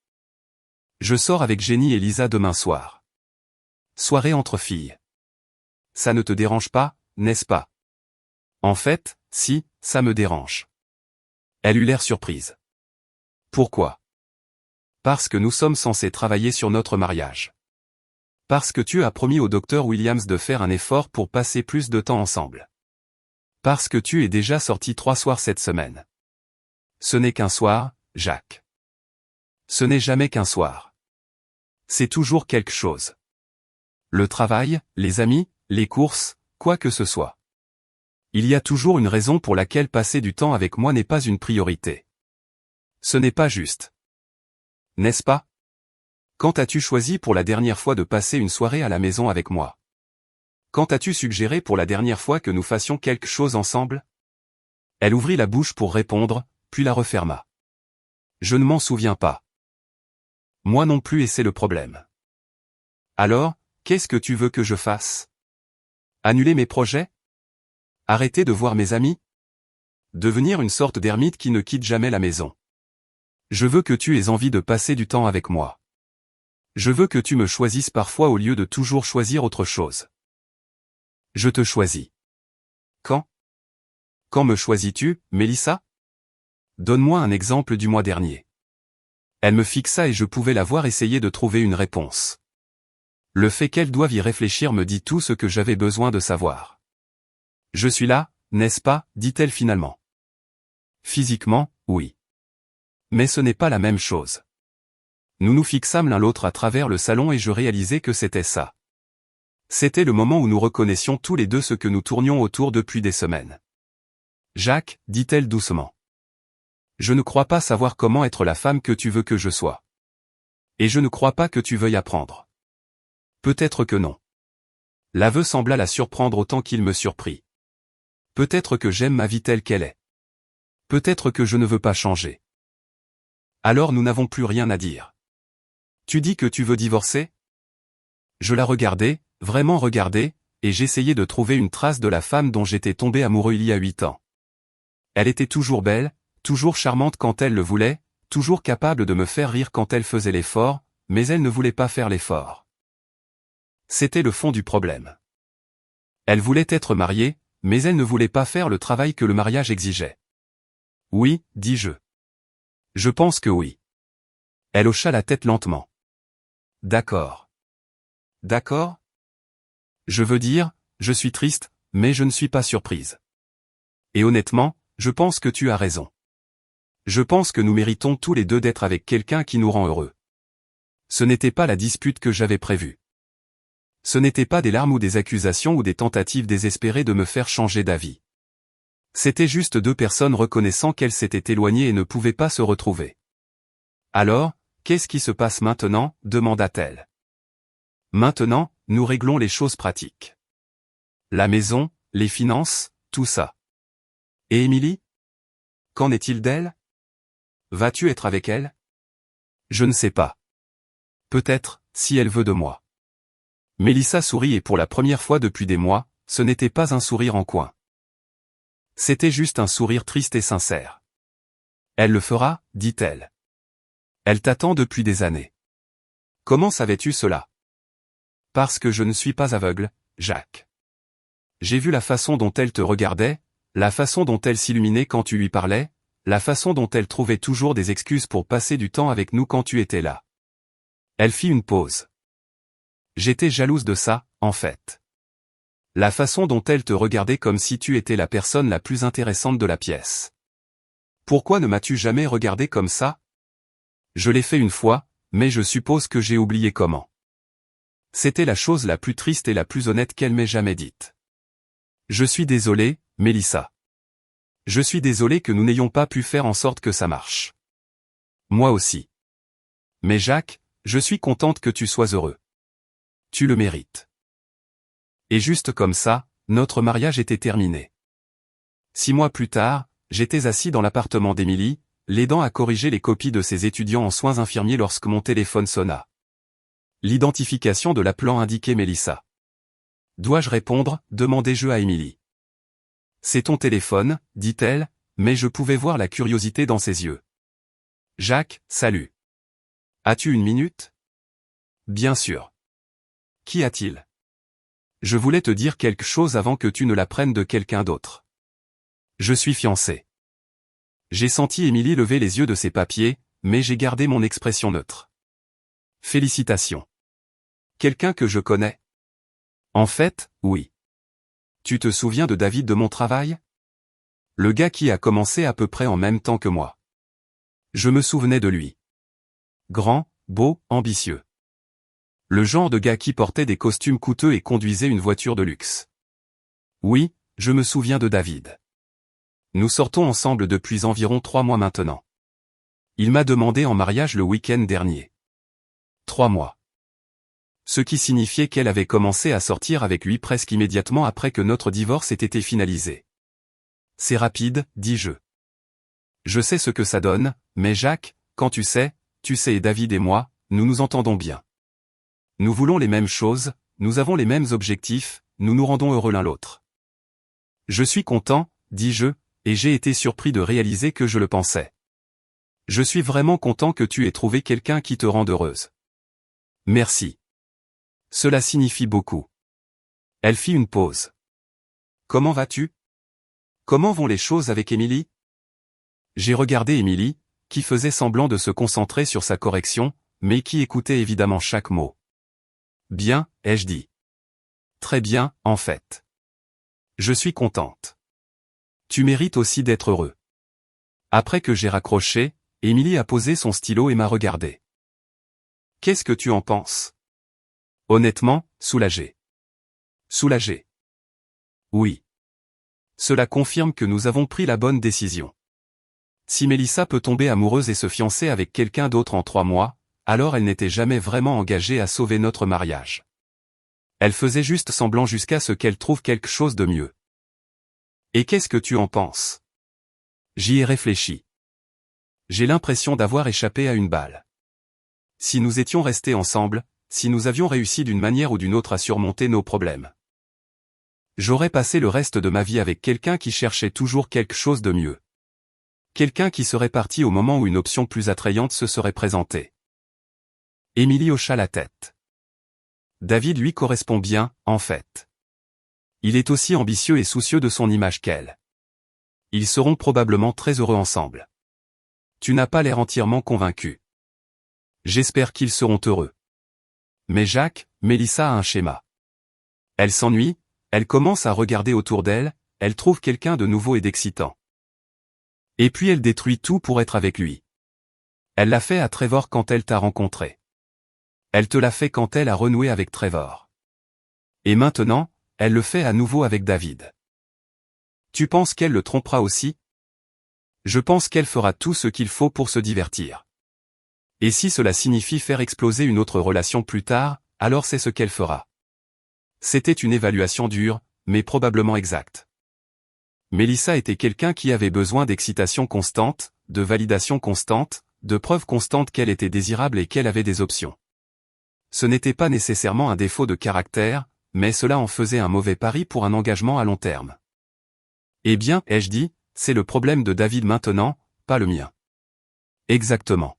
Je sors avec Jenny et Lisa demain soir. Soirée entre filles. Ça ne te dérange pas, n'est-ce pas? En fait, si, ça me dérange. Elle eut l'air surprise. Pourquoi? Parce que nous sommes censés travailler sur notre mariage. Parce que tu as promis au docteur Williams de faire un effort pour passer plus de temps ensemble. Parce que tu es déjà sorti 3 soirs cette semaine. Ce n'est qu'un soir, Jacques. Ce n'est jamais qu'un soir. C'est toujours quelque chose. Le travail, les amis, les courses, quoi que ce soit. Il y a toujours une raison pour laquelle passer du temps avec moi n'est pas une priorité. Ce n'est pas juste. N'est-ce pas? Quand as-tu choisi pour la dernière fois de passer une soirée à la maison avec moi? Quand as-tu suggéré pour la dernière fois que nous fassions quelque chose ensemble? Elle ouvrit la bouche pour répondre, puis la referma. Je ne m'en souviens pas. Moi non plus et c'est le problème. Alors, qu'est-ce que tu veux que je fasse? Annuler mes projets? Arrêter de voir mes amis? Devenir une sorte d'ermite qui ne quitte jamais la maison. Je veux que tu aies envie de passer du temps avec moi. Je veux que tu me choisisses parfois au lieu de toujours choisir autre chose. Je te choisis. Quand? Quand me choisis-tu, Mélissa? Donne-moi un exemple du mois dernier. Elle me fixa et je pouvais la voir essayer de trouver une réponse. Le fait qu'elle doive y réfléchir me dit tout ce que j'avais besoin de savoir. Je suis là, n'est-ce pas, dit-elle finalement. Physiquement, oui. Mais ce n'est pas la même chose. Nous nous fixâmes l'un l'autre à travers le salon et je réalisais que c'était ça. C'était le moment où nous reconnaissions tous les deux ce que nous tournions autour depuis des semaines. Jacques, dit-elle doucement. Je ne crois pas savoir comment être la femme que tu veux que je sois. Et je ne crois pas que tu veuilles apprendre. Peut-être que non. L'aveu sembla la surprendre autant qu'il me surprit. Peut-être que j'aime ma vie telle qu'elle est. Peut-être que je ne veux pas changer. Alors nous n'avons plus rien à dire. Tu dis que tu veux divorcer? Je la regardais, vraiment regardais, et j'essayais de trouver une trace de la femme dont j'étais tombé amoureux il y a 8 ans. Elle était toujours belle, toujours charmante quand elle le voulait, toujours capable de me faire rire quand elle faisait l'effort, mais elle ne voulait pas faire l'effort. C'était le fond du problème. Elle voulait être mariée, mais elle ne voulait pas faire le travail que le mariage exigeait. Oui, dis-je. Je pense que oui. Elle hocha la tête lentement. D'accord. D'accord? Je veux dire, je suis triste, mais je ne suis pas surprise. Et honnêtement, je pense que tu as raison. Je pense que nous méritons tous les deux d'être avec quelqu'un qui nous rend heureux. Ce n'était pas la dispute que j'avais prévue. Ce n'était pas des larmes ou des accusations ou des tentatives désespérées de me faire changer d'avis. C'était juste 2 personnes reconnaissant qu'elles s'étaient éloignées et ne pouvaient pas se retrouver. Alors, qu'est-ce qui se passe maintenant? Demanda-t-elle. Maintenant, nous réglons les choses pratiques. La maison, les finances, tout ça. Et Émilie? Qu'en est-il d'elle? Vas-tu être avec elle? Je ne sais pas. Peut-être, si elle veut de moi. Mélissa sourit et pour la première fois depuis des mois, ce n'était pas un sourire en coin. C'était juste un sourire triste et sincère. Elle le fera, dit-elle. Elle t'attend depuis des années. Comment savais-tu cela? Parce que je ne suis pas aveugle, Jacques. J'ai vu la façon dont elle te regardait, la façon dont elle s'illuminait quand tu lui parlais, la façon dont elle trouvait toujours des excuses pour passer du temps avec nous quand tu étais là. Elle fit une pause. J'étais jalouse de ça, en fait. La façon dont elle te regardait comme si tu étais la personne la plus intéressante de la pièce. Pourquoi ne m'as-tu jamais regardé comme ça? Je l'ai fait une fois, mais je suppose que j'ai oublié comment. C'était la chose la plus triste et la plus honnête qu'elle m'ait jamais dite. Je suis désolé, Mélissa. Je suis désolé que nous n'ayons pas pu faire en sorte que ça marche. Moi aussi. Mais Jacques, je suis contente que tu sois heureux. Tu le mérites. Et juste comme ça, notre mariage était terminé. 6 mois plus tard, j'étais assis dans l'appartement d'Émilie, l'aidant à corriger les copies de ses étudiants en soins infirmiers lorsque mon téléphone sonna. L'identification de l'appelant indiquait Mélissa. Dois-je répondre, demandai-je à Émilie. C'est ton téléphone, dit-elle, mais je pouvais voir la curiosité dans ses yeux. Jacques, salut. As-tu une minute? Bien sûr. Qu'y a-t-il? Je voulais te dire quelque chose avant que tu ne l'apprennes de quelqu'un d'autre. Je suis fiancé. J'ai senti Émilie lever les yeux de ses papiers, mais j'ai gardé mon expression neutre. Félicitations. Quelqu'un que je connais? En fait, oui. Tu te souviens de David de mon travail? Le gars qui a commencé à peu près en même temps que moi. Je me souvenais de lui. Grand, beau, ambitieux. Le genre de gars qui portait des costumes coûteux et conduisait une voiture de luxe. Oui, je me souviens de David. Nous sortons ensemble depuis environ 3 mois maintenant. Il m'a demandé en mariage le week-end dernier. 3 mois. Ce qui signifiait qu'elle avait commencé à sortir avec lui presque immédiatement après que notre divorce ait été finalisé. C'est rapide, dis-je. Je sais ce que ça donne, mais Jacques, quand tu sais, et David et moi, nous nous entendons bien. Nous voulons les mêmes choses, nous avons les mêmes objectifs, nous nous rendons heureux l'un l'autre. Je suis content, dis-je, et j'ai été surpris de réaliser que je le pensais. Je suis vraiment content que tu aies trouvé quelqu'un qui te rende heureuse. Merci. Cela signifie beaucoup. Elle fit une pause. Comment vas-tu? Comment vont les choses avec Émilie? J'ai regardé Émilie, qui faisait semblant de se concentrer sur sa correction, mais qui écoutait évidemment chaque mot. Bien, ai-je dit. Très bien, en fait. Je suis contente. Tu mérites aussi d'être heureux. Après que j'ai raccroché, Émilie a posé son stylo et m'a regardé. Qu'est-ce que tu en penses? Honnêtement, soulagé. Soulagé. Oui. Cela confirme que nous avons pris la bonne décision. Si Mélissa peut tomber amoureuse et se fiancer avec quelqu'un d'autre en 3 mois, alors elle n'était jamais vraiment engagée à sauver notre mariage. Elle faisait juste semblant jusqu'à ce qu'elle trouve quelque chose de mieux. Et qu'est-ce que tu en penses? J'y ai réfléchi. J'ai l'impression d'avoir échappé à une balle. Si nous étions restés ensemble, si nous avions réussi d'une manière ou d'une autre à surmonter nos problèmes. J'aurais passé le reste de ma vie avec quelqu'un qui cherchait toujours quelque chose de mieux. Quelqu'un qui serait parti au moment où une option plus attrayante se serait présentée. Émilie hocha la tête. David lui correspond bien, en fait. Il est aussi ambitieux et soucieux de son image qu'elle. Ils seront probablement très heureux ensemble. Tu n'as pas l'air entièrement convaincu. J'espère qu'ils seront heureux. Mais Jacques, Mélissa a un schéma. Elle s'ennuie, elle commence à regarder autour d'elle, elle trouve quelqu'un de nouveau et d'excitant. Et puis elle détruit tout pour être avec lui. Elle l'a fait à Trevor quand elle t'a rencontré. Elle te l'a fait quand elle a renoué avec Trevor. Et maintenant, elle le fait à nouveau avec David. Tu penses qu'elle le trompera aussi? Je pense qu'elle fera tout ce qu'il faut pour se divertir. Et si cela signifie faire exploser une autre relation plus tard, alors c'est ce qu'elle fera. C'était une évaluation dure, mais probablement exacte. Mélissa était quelqu'un qui avait besoin d'excitation constante, de validation constante, de preuves constantes qu'elle était désirable et qu'elle avait des options. Ce n'était pas nécessairement un défaut de caractère, mais cela en faisait un mauvais pari pour un engagement à long terme. Eh bien, ai-je dit, c'est le problème de David maintenant, pas le mien. Exactement.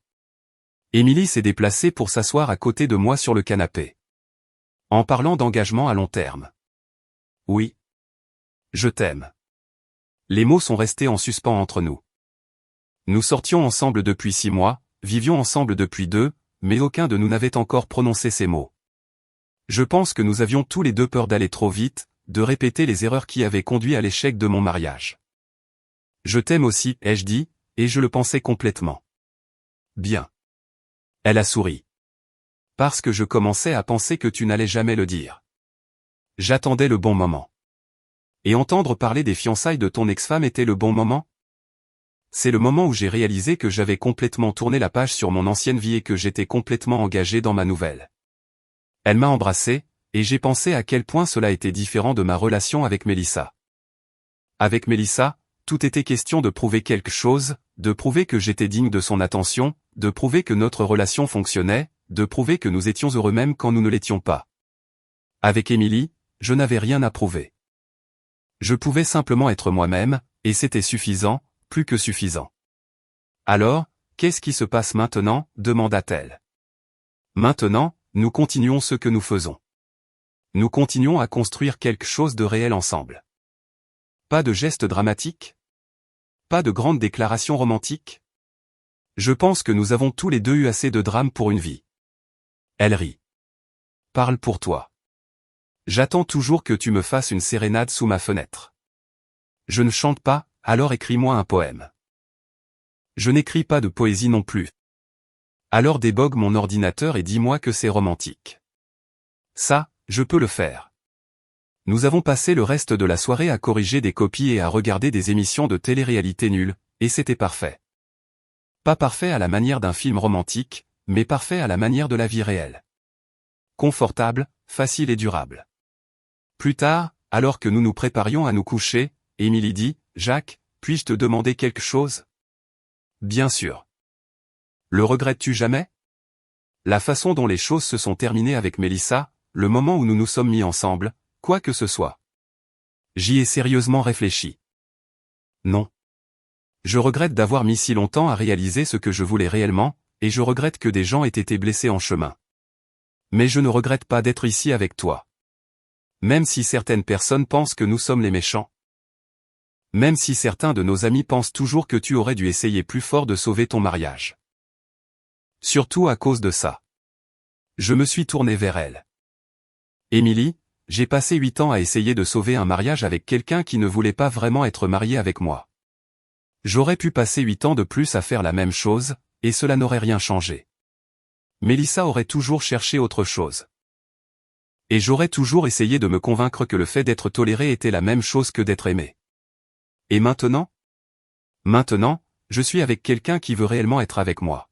Émilie s'est déplacée pour s'asseoir à côté de moi sur le canapé. En parlant d'engagement à long terme. Oui. Je t'aime. Les mots sont restés en suspens entre nous. Nous sortions ensemble depuis 6 mois, vivions ensemble depuis 2, mais aucun de nous n'avait encore prononcé ces mots. Je pense que nous avions tous les deux peur d'aller trop vite, de répéter les erreurs qui avaient conduit à l'échec de mon mariage. Je t'aime aussi, ai-je dit, et je le pensais complètement. Bien. Elle a souri. Parce que je commençais à penser que tu n'allais jamais le dire. J'attendais le bon moment. Et entendre parler des fiançailles de ton ex-femme était le bon moment? C'est le moment où j'ai réalisé que j'avais complètement tourné la page sur mon ancienne vie et que j'étais complètement engagé dans ma nouvelle. Elle m'a embrassé, et j'ai pensé à quel point cela était différent de ma relation avec Mélissa. Avec Mélissa, tout était question de prouver quelque chose, de prouver que j'étais digne de son attention, de prouver que notre relation fonctionnait, de prouver que nous étions heureux même quand nous ne l'étions pas. Avec Émilie, je n'avais rien à prouver. Je pouvais simplement être moi-même, et c'était suffisant, plus que suffisant. Alors, qu'est-ce qui se passe maintenant, demanda-t-elle. Maintenant, nous continuons ce que nous faisons. Nous continuons à construire quelque chose de réel ensemble. Pas de gestes dramatiques? Pas de grandes déclarations romantiques? Je pense que nous avons tous les deux eu assez de drames pour une vie. Elle rit. Parle pour toi. J'attends toujours que tu me fasses une sérénade sous ma fenêtre. Je ne chante pas, alors écris-moi un poème. Je n'écris pas de poésie non plus. Alors débogue mon ordinateur et dis-moi que c'est romantique. Ça, je peux le faire. Nous avons passé le reste de la soirée à corriger des copies et à regarder des émissions de télé-réalité nulles, et c'était parfait. Pas parfait à la manière d'un film romantique, mais parfait à la manière de la vie réelle. Confortable, facile et durable. Plus tard, alors que nous nous préparions à nous coucher, Émilie dit, « Jacques, puis-je te demander quelque chose ?» Bien sûr. Le regrettes-tu jamais? La façon dont les choses se sont terminées avec Mélissa, le moment où nous nous sommes mis ensemble, quoi que ce soit. J'y ai sérieusement réfléchi. Non. Je regrette d'avoir mis si longtemps à réaliser ce que je voulais réellement, et je regrette que des gens aient été blessés en chemin. Mais je ne regrette pas d'être ici avec toi. Même si certaines personnes pensent que nous sommes les méchants. Même si certains de nos amis pensent toujours que tu aurais dû essayer plus fort de sauver ton mariage. Surtout à cause de ça. Je me suis tourné vers elle. Émilie, j'ai passé 8 ans à essayer de sauver un mariage avec quelqu'un qui ne voulait pas vraiment être marié avec moi. J'aurais pu passer 8 ans de plus à faire la même chose, et cela n'aurait rien changé. Mélissa aurait toujours cherché autre chose. Et j'aurais toujours essayé de me convaincre que le fait d'être toléré était la même chose que d'être aimé. Et maintenant? Maintenant, je suis avec quelqu'un qui veut réellement être avec moi.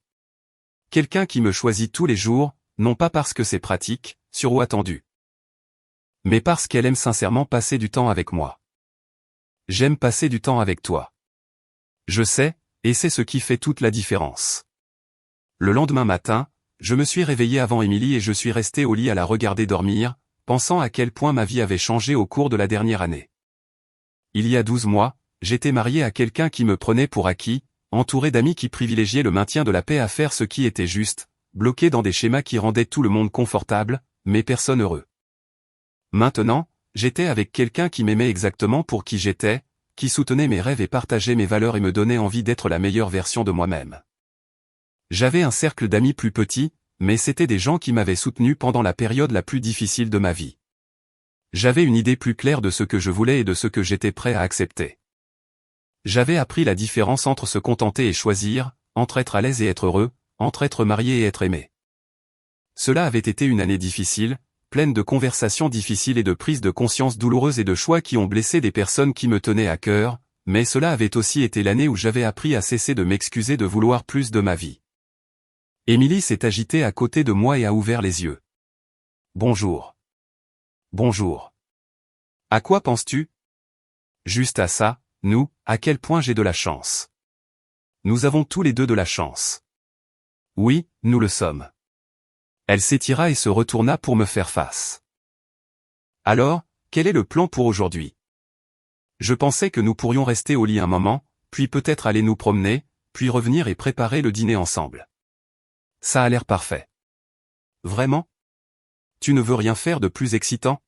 Quelqu'un qui me choisit tous les jours, non pas parce que c'est pratique, sur ou attendu. Mais parce qu'elle aime sincèrement passer du temps avec moi. J'aime passer du temps avec toi. Je sais, et c'est ce qui fait toute la différence. Le lendemain matin, je me suis réveillé avant Émilie et je suis resté au lit à la regarder dormir, pensant à quel point ma vie avait changé au cours de la dernière année. Il y a 12 mois, j'étais marié à quelqu'un qui me prenait pour acquis, entouré d'amis qui privilégiaient le maintien de la paix à faire ce qui était juste, bloqué dans des schémas qui rendaient tout le monde confortable, mais personne heureux. Maintenant, j'étais avec quelqu'un qui m'aimait exactement pour qui j'étais, qui soutenait mes rêves et partageait mes valeurs et me donnait envie d'être la meilleure version de moi-même. J'avais un cercle d'amis plus petit, mais c'était des gens qui m'avaient soutenu pendant la période la plus difficile de ma vie. J'avais une idée plus claire de ce que je voulais et de ce que j'étais prêt à accepter. J'avais appris la différence entre se contenter et choisir, entre être à l'aise et être heureux, entre être marié et être aimé. Cela avait été une année difficile, pleine de conversations difficiles et de prises de conscience douloureuses et de choix qui ont blessé des personnes qui me tenaient à cœur, mais cela avait aussi été l'année où j'avais appris à cesser de m'excuser de vouloir plus de ma vie. Émilie s'est agitée à côté de moi et a ouvert les yeux. Bonjour. Bonjour. À quoi penses-tu? Juste à ça, nous, à quel point j'ai de la chance. Nous avons tous les deux de la chance. Oui, nous le sommes. Elle s'étira et se retourna pour me faire face. Alors, quel est le plan pour aujourd'hui? Je pensais que nous pourrions rester au lit un moment, puis peut-être aller nous promener, puis revenir et préparer le dîner ensemble. Ça a l'air parfait. Vraiment? Tu ne veux rien faire de plus excitant?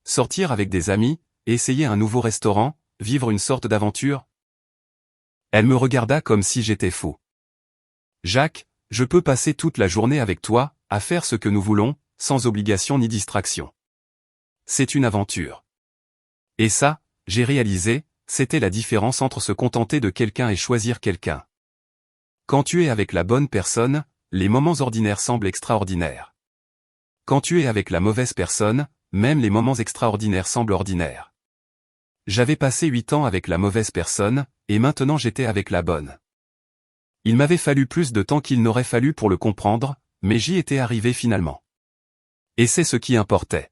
Sortir avec des amis, essayer un nouveau restaurant, vivre une sorte d'aventure? Elle me regarda comme si j'étais fou. Jacques, je peux passer toute la journée avec toi, à faire ce que nous voulons, sans obligation ni distraction. C'est une aventure. Et ça, j'ai réalisé, c'était la différence entre se contenter de quelqu'un et choisir quelqu'un. Quand tu es avec la bonne personne, les moments ordinaires semblent extraordinaires. Quand tu es avec la mauvaise personne, même les moments extraordinaires semblent ordinaires. J'avais passé 8 ans avec la mauvaise personne, et maintenant j'étais avec la bonne. Il m'avait fallu plus de temps qu'il n'aurait fallu pour le comprendre, mais j'y étais arrivé finalement. Et c'est ce qui importait.